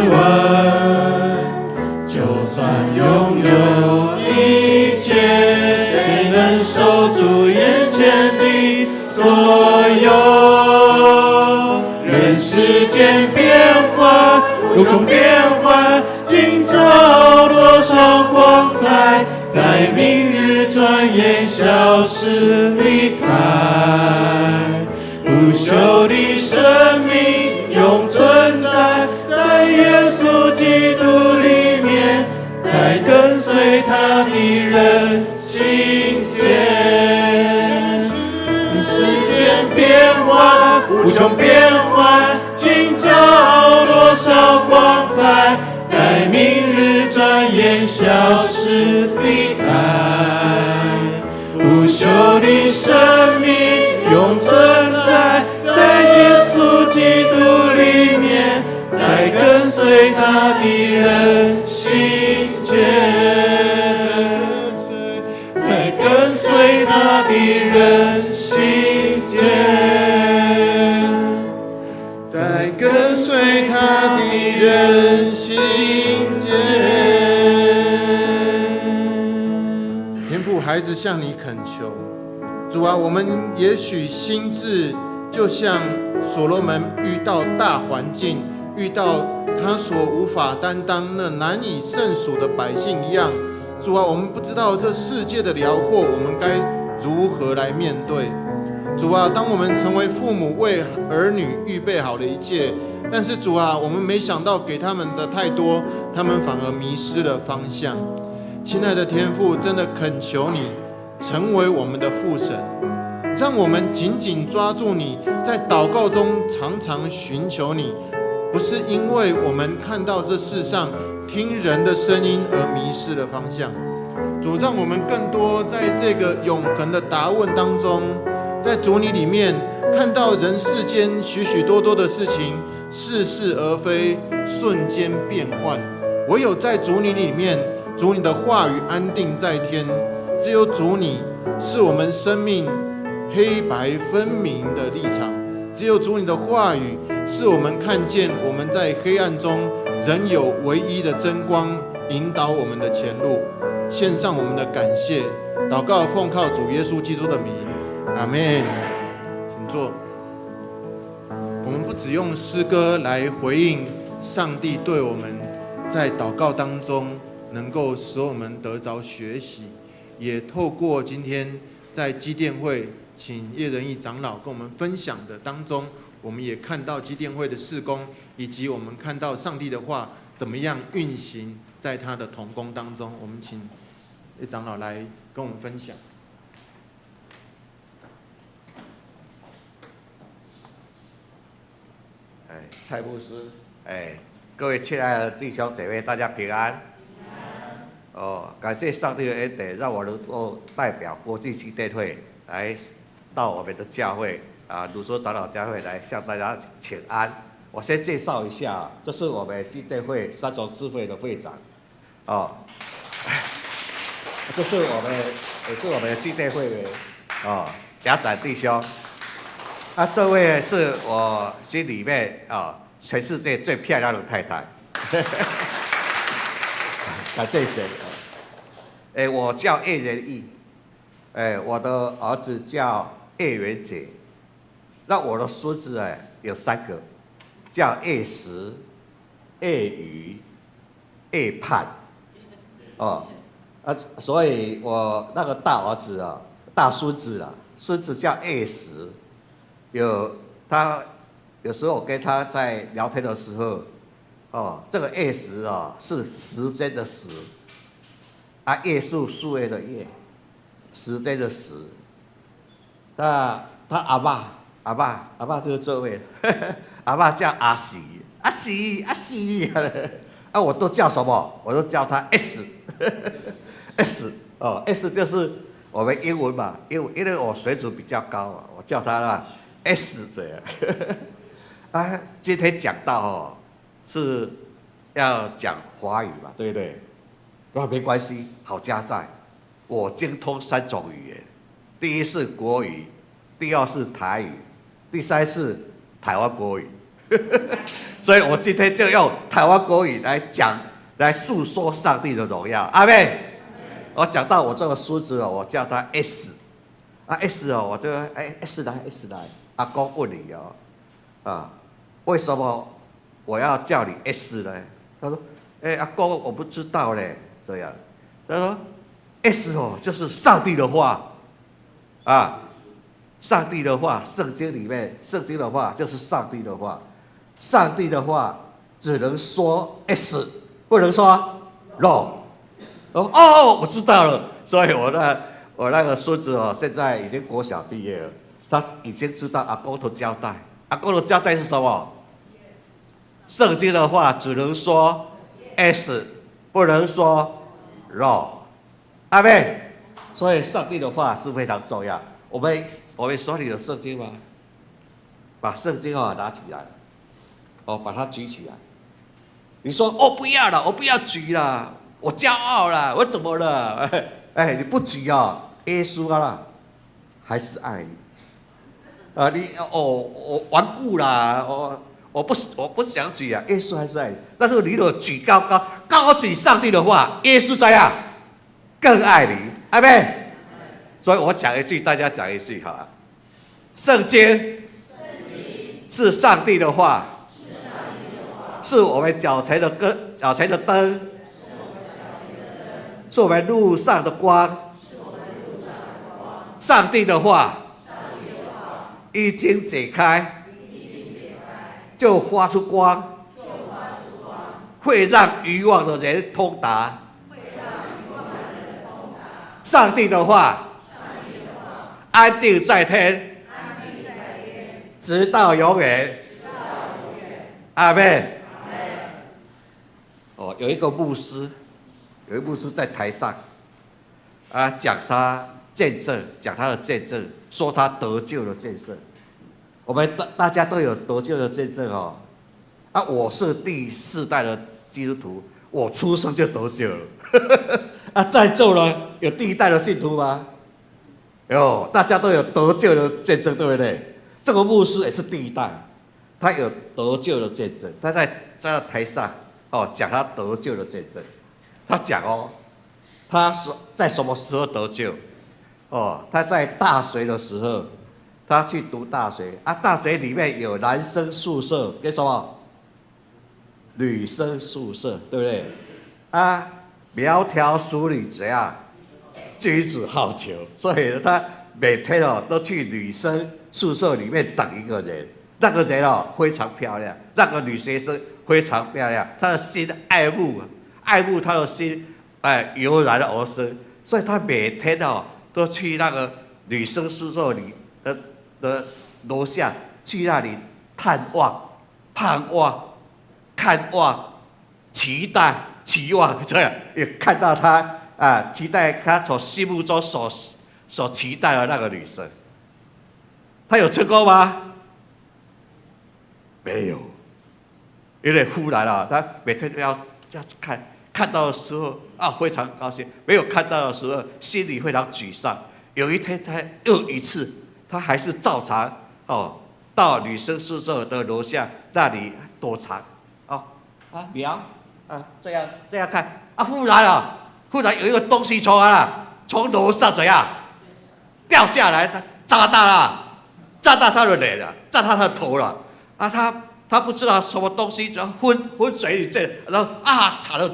问就算拥有一切，谁能守住眼前的所有？人世间变幻无穷变幻，今朝多少光彩，在明日转眼消失离开。不朽的生命永存在，在耶稣基督里面，在跟随他的人心间。世间变幻无穷变幻，今朝多少光彩，在明日转眼消失离开。不朽的生命永存在，在耶稣基督里面，在跟随他的人心间，在跟随他的人心间，在跟随他的人心间。天父，孩子向你恳求，主啊，我们也许心智就像所罗门遇到大环境，遇到他所无法担当那难以胜数的百姓一样。主啊，我们不知道这世界的辽阔，我们该如何来面对。主啊，当我们成为父母，为儿女预备好了一切，但是主啊，我们没想到给他们的太多，他们反而迷失了方向。亲爱的天父，真的恳求你成为我们的父神，让我们紧紧抓住你，在祷告中常常寻求你，不是因为我们看到这世上听人的声音而迷失了方向。主，让我们更多在这个永恒的答问当中，在主你里面看到人世间许许多多的事情似是而非，瞬间变换，唯有在主你里面，主你的话语安定在天，只有主你是我们生命黑白分明的立场，只有主你的话语是我们看见我们在黑暗中仍有唯一的真光引导我们的前路。献上我们的感谢，祷告奉靠主耶稣基督的名，阿们。请坐。我们不只用诗歌来回应上帝对我们在祷告当中能够使我们得着学习，也透过今天在基甸会请叶仁义长老跟我们分享的当中，我们也看到基甸会的事工，以及我们看到上帝的话怎么样运行在他的同工当中。我们请叶长老来跟我们分享。蔡牧师，各位亲爱的弟兄姐妹，大家平安。感谢上帝的恩典，让我能够代表国际基甸会来到我们的教会鲁索长老教会来向大家请安。我先介绍一下，这是我们基甸会三重支会的会长，这是我们也是我们的基甸会员雅展弟兄。这位是我心里面全世界最漂亮的太太，感谢神。我叫叶仁义，我的儿子叫叶元杰，那我的孙子有3个，叫叶石、叶宇、叶盼，所以我那个大儿子大孙子孙子叫叶石。有时候我跟他在聊天的时候，这个叶时是时间的时，叶树树叶的叶，时间的时。他阿爸就是这位，阿爸叫阿喜，我都叫什么？我都叫他 S，S 就是我们英文嘛，因为我水准比较高嘛，我叫他S 这样。今天讲到是要讲华语嘛，对不对？没关系，好加在，我精通3种语言，第一是国语，第二是台语，第三是台湾国语。所以我今天就用台湾国语来讲，来诉说上帝的荣耀。阿们。我讲到我这个孙子我叫他 S，S 我就S 来。阿公问你为什么我要叫你 S 呢？他说，阿公我不知道嘞，这样。他说 S 就是上帝的话上帝的话，圣经的话就是上帝的话，上帝的话只能说 S， 不能说 No。我知道了，所以我那个孙子现在已经国小毕业了。他已经知道阿公的交代，阿公的交代是什么？圣经的话只能说 S， 不能说 No。阿们。所以上帝的话是非常重要。我们手里有圣经吗？把圣经拿起来，把它举起来。你说不要了，我不要举了，我骄傲了，我怎么了？你不举耶稣还是爱你。我顽固啦，我不想举耶稣还是爱你。但是你如果举高举上帝的话，耶稣怎样？更爱你，阿们。所以我讲一句，大家讲一句好了。圣经是上帝的话，是我们脚前的灯，是我们路上的光。上帝的话一经解开，就发出光，会让愚妄的人通达。上帝的话安定在天，直到永远。阿们。有一牧师在台上讲他见证，讲他的见证，说他得救的见证。我们大家都有得救的见证我是第4代的基督徒，我出生就得救了。在座呢，有第1代的信徒吗？有，大家都有得救的见证，对不对？这个牧师也是第1代，他有得救的见证。他在台上讲他得救的见证。他讲他在什么时候得救？他在大学的时候，他去读大学啊，大学里面有男生宿舍跟什么女生宿舍，对不对？啊，苗条淑女怎样？君子好逑，所以他每天都去女生宿舍里面等一个人，那个人非常漂亮，那个女学生非常漂亮，他的心爱慕他的心，油然而生，所以他每天都去那个女生宿舍里的楼下，去那里探望、盼望、看望、期待、期望，这样也看到他期待他所心目中所期待的那个女生。他有成功吗？没有，因为忽然他每天都要看到的时候非常高兴，没有看到的时候心里非常沮丧。有一天他又一次，他还是照常到女生宿舍的楼下那里躲藏瞄这样看忽然有一个东西从楼上怎样掉下来，他炸到他的脸了，炸到他的头了他不知道什么东西，然后昏水里这，然后惨了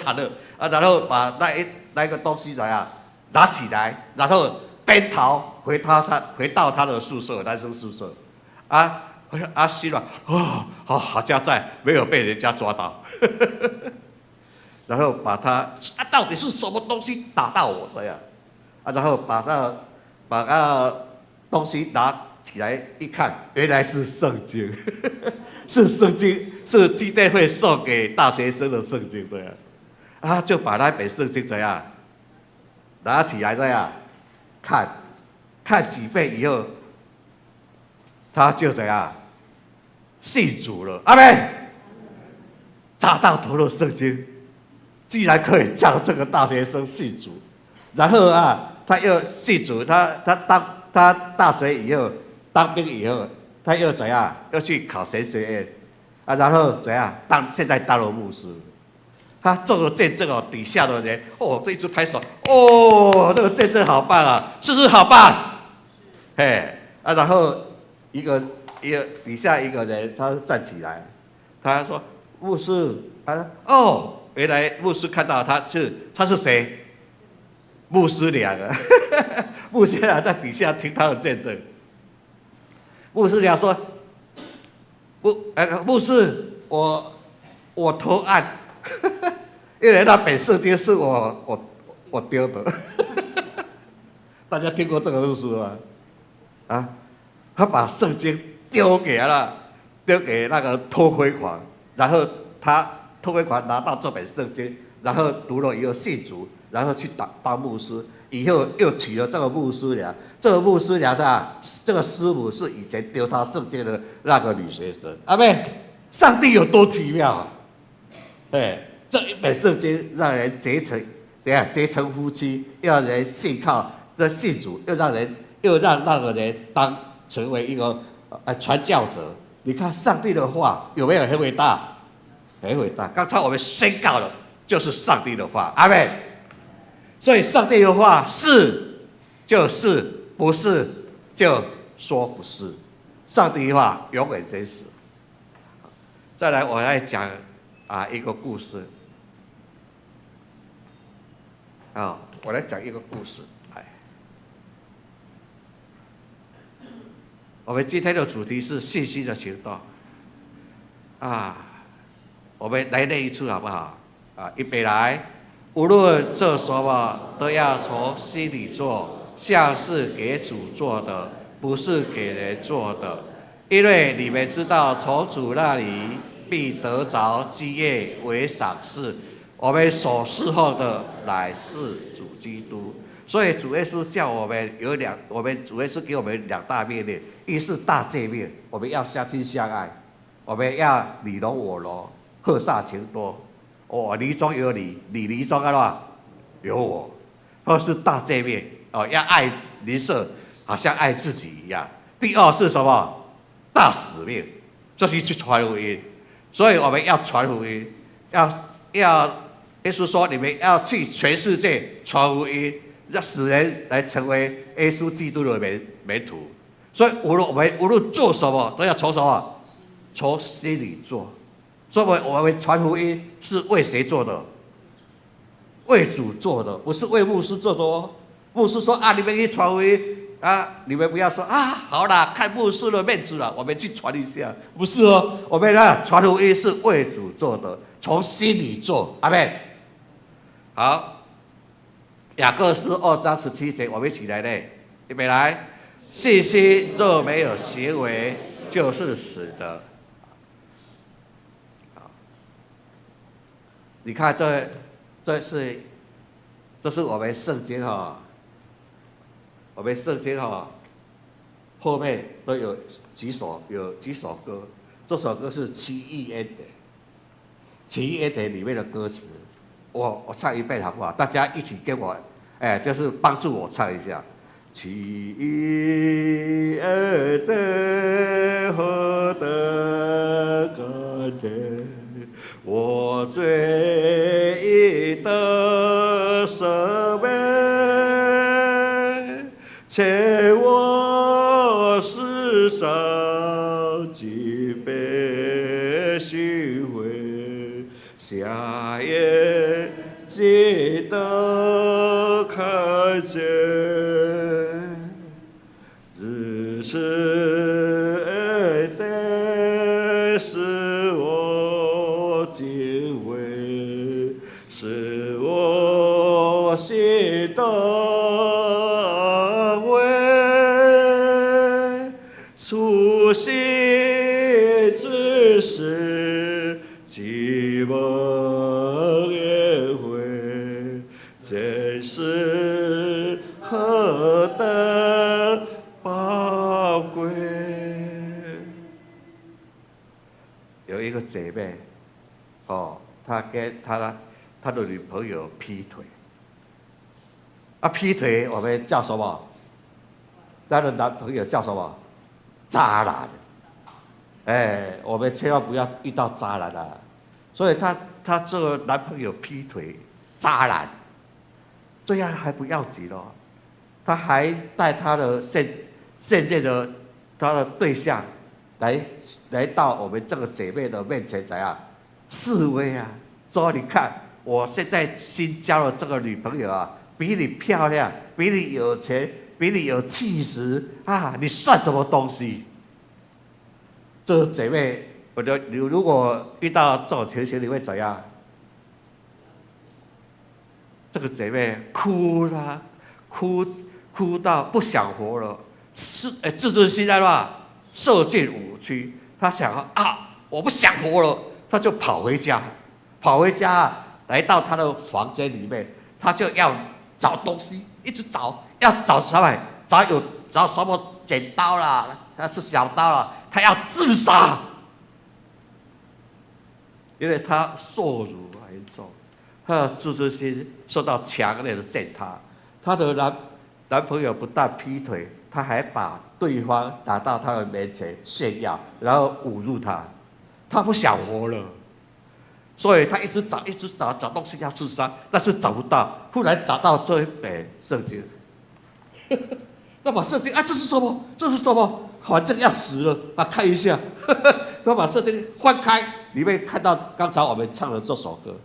然后把那一个东西怎样拿起来，然后边逃回到他的宿舍，男生宿舍心软好家在没有被人家抓到然后把他到底是什么东西打到我这样然后把那东西拿起来一看，原来是圣经是圣经，是基督会送给大学生的圣经这样就把那本圣经这样拿起来这样看几遍以后，他就怎样信主了。阿们，炸到头的圣经竟然可以叫这个大学生信主，然后他又信主，他大学以后当兵以后，他又怎样？又去考神学院然后怎样？现在当了牧师。他做了见证底下的人都一直拍手这个见证好棒是不是好棒？然后一个底下一个人他站起来，他说牧师原来牧师看到他是谁？牧师娘牧师娘在底下听他的见证。牧师娘说牧师我投案因为那本圣经是我丢的大家听过这个故事吗？他把圣经丢给那个偷窥狂，然后他偷窥狂拿到这本圣经，然后读了以后信主，然后去当牧师，以后又娶了这个牧师娘。这个牧师娘这个师母是以前丢他圣经的那个女学生。阿妹，上帝有多奇妙这一本圣经让人结成夫妻，又让人信靠信主，又让那个人成为一个传教者。你看上帝的话有没有很伟大？很伟大。刚才我们宣告了，就是上帝的话，阿们。所以上帝的话是就是，不是就说不是。上帝的话永远真实。再来，我来讲一个故事。我来讲一个故事。我们今天的主题是信心的行动。我们来念一次好不好？预备来。无论做什么，都要从心里做，像是给主做的，不是给人做的。因为你们知道，从主那里必得着基业为赏赐。我们所侍候的乃是主基督。所以主耶稣叫我们主耶稣给我们两大命令，一是大诫命，我们要相亲相爱，我们要你侬我侬，和煞情多。我泥中有你，你泥中有我。二是大诫命要爱邻舍，好像爱自己一样。第二是什么？大使命，就是去传福音。所以我们要传福音，耶稣说你们要去全世界传福音，让使人来成为耶稣基督的门徒。所以我们无论做什么，都要从什么？从心里做。所以我们传福音是为谁做的？为主做的，不是为牧师做的哦。牧师说啊，你们去传福音啊，你们不要说啊，好啦，看牧师的面子了，我们去传一下。不是哦，我们传福音是为主做的，从心里做。阿们。好，雅各书2章17节，我们一起来呢，预备来。信心若没有行为，就是死的。你看这是我们圣经哈，我们圣经哈后面都有几首歌，这首歌是奇异恩典，奇异恩典里面的歌词，我唱一遍好不好？大家一起跟我，就是帮助我唱一下。奇异恩典何等甘甜，我罪已得赦免，且我世上既被寻回，瞎眼睛都看见，日是恩典使我敬畏，使我心的安慰，初心之时寂寞也会，真是何等宝贵。有一个姐妹，她跟她的女朋友劈腿，劈腿我们叫什么？她的男朋友叫什么？渣男。我们千万不要遇到渣男啊！所以她这个男朋友劈腿，渣男，这样还不要紧哦，他还带他的现任的他的对象来到我们这个姐妹的面前，怎样示威啊？说你看，我现在新交的这个女朋友啊，比你漂亮，比你有钱，比你有气质啊，你算什么东西？这个姐妹，我觉得你如果遇到这种情形，你会怎样？这个姐妹哭啦，哭到不想活了，自尊心在吧，受尽委屈。她想啊，我不想活了，她就跑回家，来到她的房间里面，她就要找东西，一直找，要找什么？找什么剪刀啦，还是小刀啦？她要自杀，因为她受辱严重。她的自尊心受到强烈的践踏，她的男朋友不但劈腿，他还把对方拿到他的面前炫耀，然后侮辱他，他不想活了，所以他一直找东西要自杀，但是找不到，忽然找到这一本圣经，那把圣经这是什么？这是什么？反正要死了，看一下，他把圣经翻开，里面看到刚才我们唱的这首歌。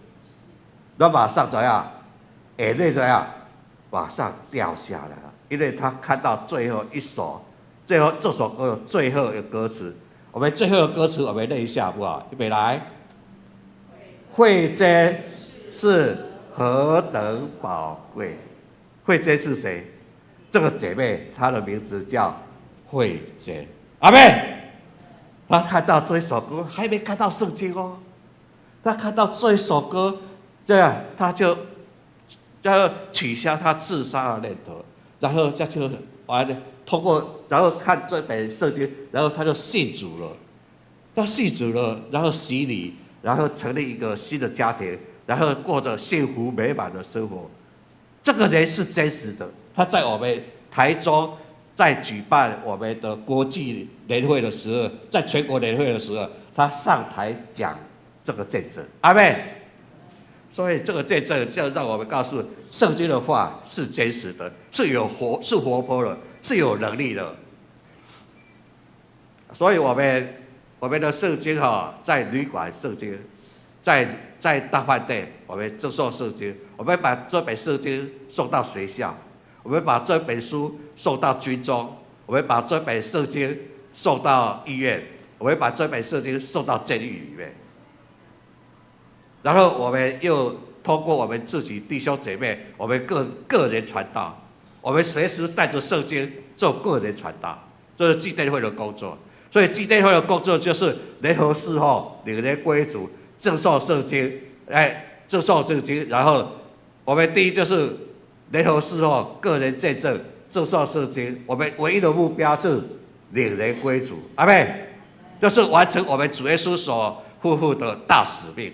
那马上怎样？眼泪怎样？马上掉下来了，因为他看到最后这首歌的最后的歌词。我们最后的歌词，我们念一下好不好？预备来。慧珍是何等宝贵！慧珍是谁？这个姐妹，她的名字叫慧珍。阿妹，她看到这一首歌，还没看到圣经哦。她看到这一首歌。这样，他就要取消他自杀的念头，然后再就完了，通过然后看这本圣经，然后他就信主了。他信主了，然后洗礼，然后成立一个新的家庭，然后过着幸福美满的生活。这个人是真实的，他在我们台中在举办我们的国际年会的时候，在全国年会的时候，他上台讲这个见证。阿们。所以这个见证就让我们告诉圣经的话是真实的，是活泼的，是有能力的。所以我们的圣经在旅馆圣经，在大饭店我们赠送圣经，我们把这本圣经送到学校，我们把这本书送到军中，我们把这本圣经送到医院，我们把这本圣经送到监狱里面，然后我们又通过我们自己弟兄姐妹，我们个人传道，我们随时带着圣经做个人传道，这是基督会的工作。所以基督会的工作就是联合侍奉、领人归主、赠送圣经，赠送圣经。然后我们第一就是联合侍奉、个人见证、赠送圣经。我们唯一的目标是领人归主，阿们，就是完成我们主耶稣所负负的大使命。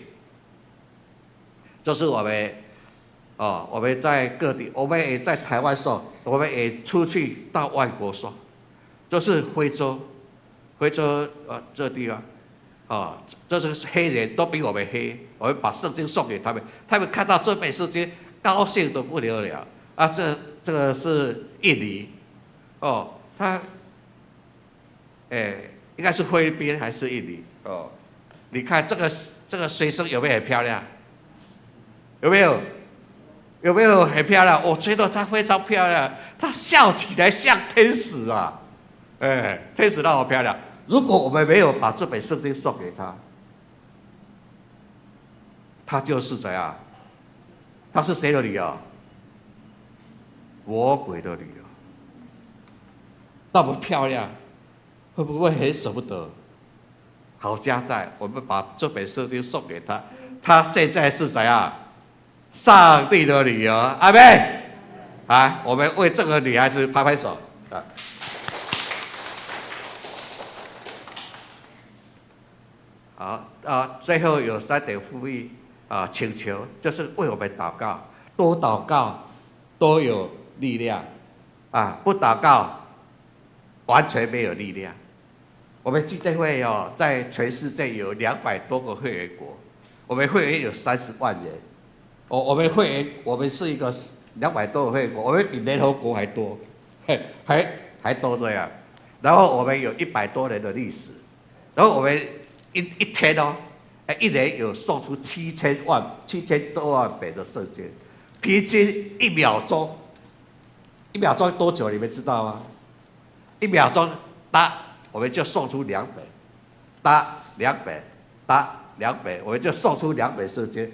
就是我们在各地，我们也在台湾说，我们也出去到外国说，就是非洲这地方，这是黑人都比我们黑，我们把圣经送给他们，他们看到这本圣经高兴得不得了啊！这个是印尼，应该是菲律宾还是印尼哦？你看这个学生有没有很漂亮？有没有很漂亮？我觉得她非常漂亮，她笑起来像天使啊！天使那么漂亮。如果我们没有把这本圣经送给她，她就是怎样？她是谁的女儿？魔鬼的女儿。那么漂亮，会不会很舍不得？好家在，我们把这本圣经送给她，她现在是怎样？上帝的女儿，阿们！我们为这个女孩子拍拍手。好，最后有3点呼吁请求，就是为我们祷告，多祷告，多有力量不祷告完全没有力量。我们基督会在全世界有200多个会员国，我们会员有30万人。我们会员，我们是一个200多个会员国，我们比联合国还多，还多这样。然后我们有100多年的历史，然后我们一天一年有送出7000多万本的圣经，平均1秒钟多久？你们知道吗？1秒钟我们就送出2本，2本，我们就送出2本圣经。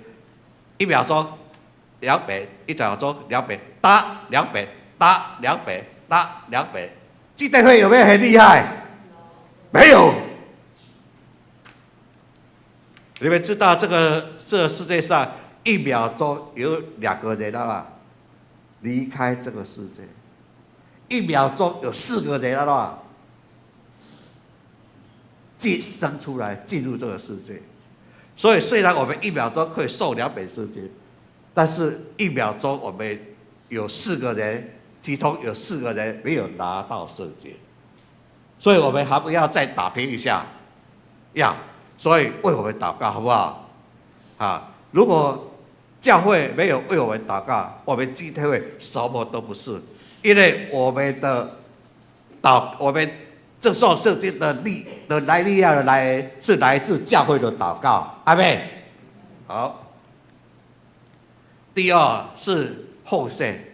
1秒钟2本，1秒钟2本，打2本，打2本，打2本。基督会有没有很厉害？没有。你们知道这个世界上1秒钟有2个人离开这个世界，1秒钟有4个人生出来进入这个世界。所以虽然我们1秒钟可以送2本圣经，但是1秒钟我们有4个人，其中有4个人没有拿到圣经，所以我们还不要再打拼一下，所以为我们祷告好不好？如果教会没有为我们祷告，我们基督会什么都不是，因为我们赠送圣经的力量的来源是来自教会的祷告，阿们。好，第2是奉献，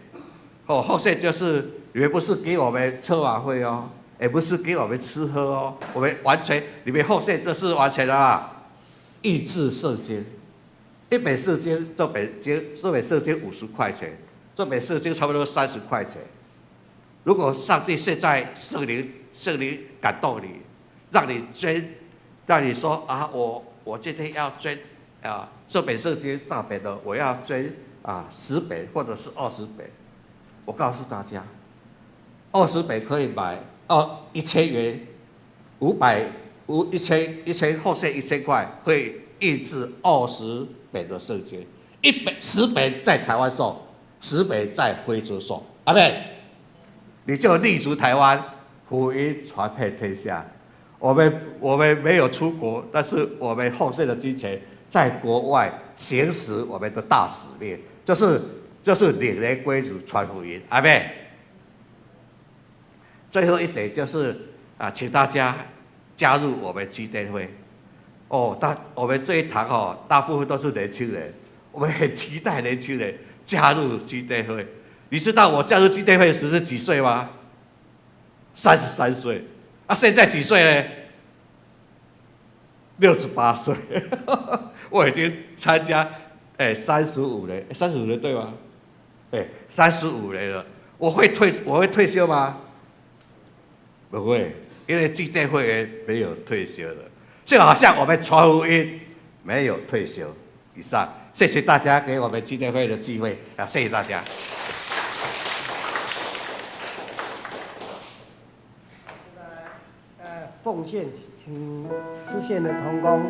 奉献就是你们不是给我们车马费也不是给我们吃喝我们完全你们奉献这是完全印制圣经，1本圣经这本圣经50块钱，这本圣经差不多30块钱。如果上帝现在圣灵感动你，让你捐，让你说我今天要捐这本圣经大本的，我要捐10本或者是20本。我告诉大家，20本可以买1000元，1000奉献1000块，可以印制20本的圣经，10本在台湾送，10本在非洲送，阿们，你就立足台湾。福音传遍天下，我们没有出国，但是我们奉献的金钱在国外行使我们的大使命，就是领人归主传福音，阿们。最后一点就是请大家加入我们基甸会。哦，我们这一堂哦，大部分都是年轻人，我们很期待年轻人加入基甸会。你知道我加入基甸会时是几岁吗？33岁。啊，现在几岁呢？68岁。我已经参加35年，35年对吗？35年了。我会退休吗？不会，因为基甸会员没有退休的，就好像我们传福音没有退休。以上，谢谢大家给我们基甸会的机会啊，谢谢大家。奉献，请知县的同工。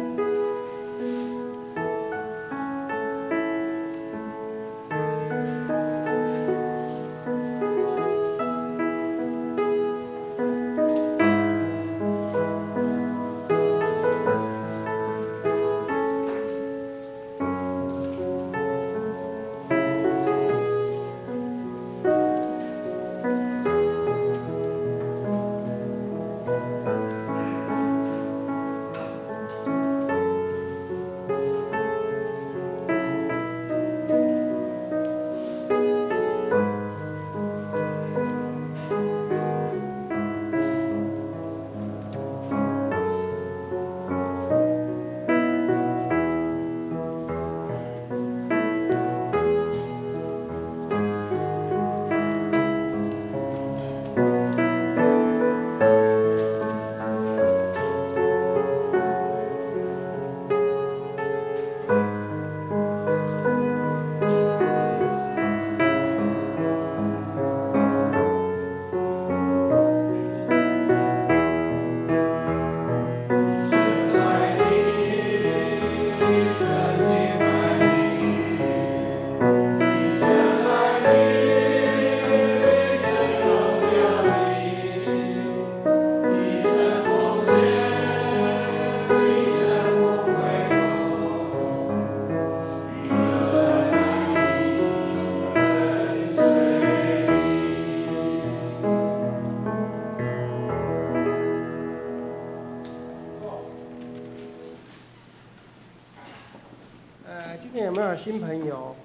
今天有没有新朋友？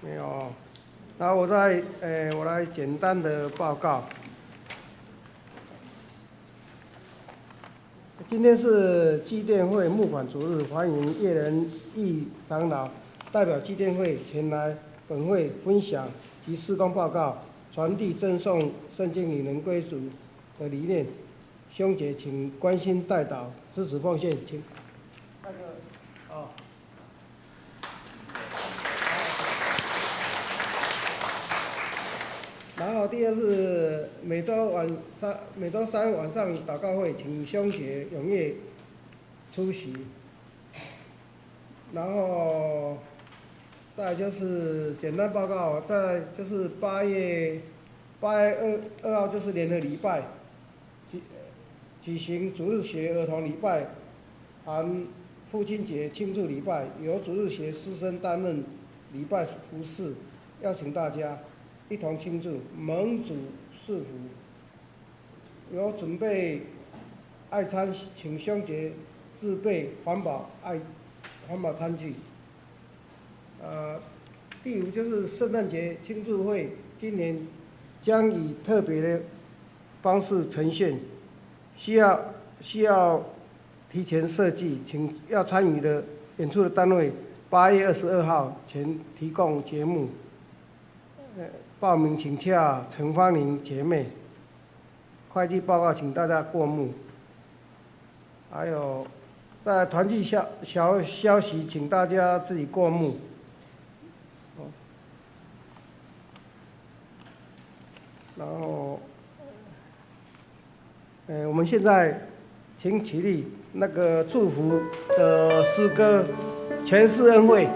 没有。然后我来简单的报告。今天是基甸会募款主日，欢迎叶仁义长老代表基甸会前来本会分享及事工报告，传递赠送圣经女人归主的理念。兄姐，请关心代祷，支持奉献，请然后第二是每周三晚上祷告会，请兄姐踊跃出席。然后再来就是简单报告，再来就是8月2号就是联合礼拜，举行主日学儿童礼拜，含父亲节庆祝礼拜，由主日学师生担任礼拜服事，邀请大家一同庆祝，蒙主赐福。有准备爱餐，请兄姐自备环保餐具。第五就是圣诞节庆祝会，今年将以特别的方式呈现，需要提前设计，请要参与的演出的单位8月22号前提供节目。报名请洽陈芳玲姐妹。会计报告请大家过目。还有在团聚小消息，请大家自己过目。然后，我们现在请起立，那个祝福的诗歌《全是恩惠》。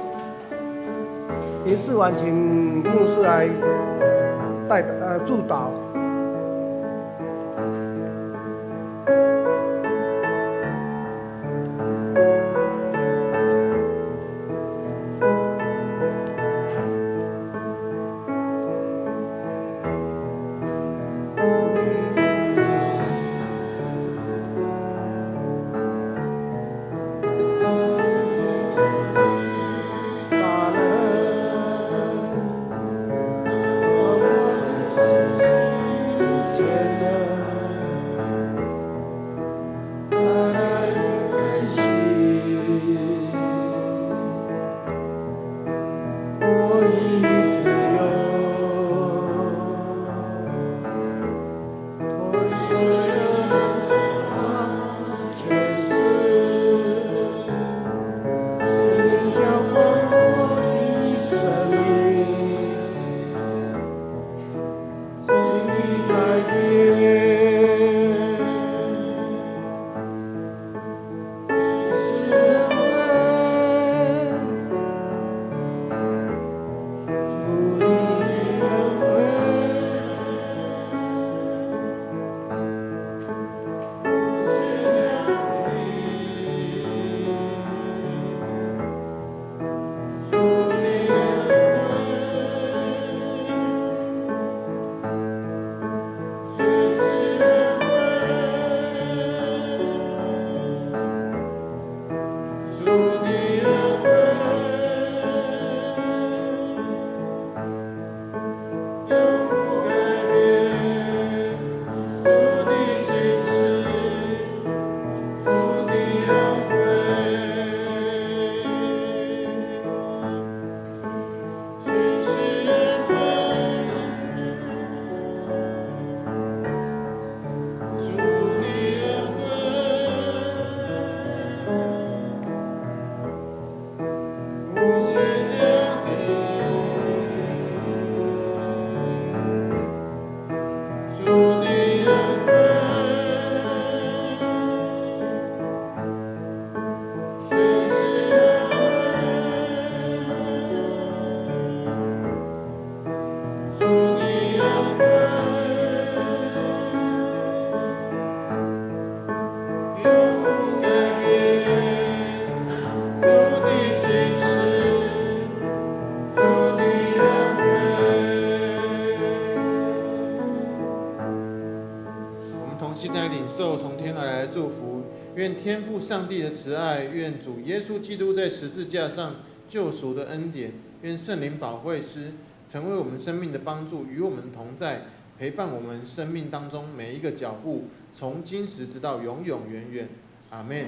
仪式完，请牧师来祝祷。现在领受从天而来的祝福。愿天父上帝的慈爱，愿主耶稣基督在十字架上救赎的恩典，愿圣灵保惠师成为我们生命的帮助，与我们同在，陪伴我们生命当中每一个脚步，从今时直到永永远远。阿们。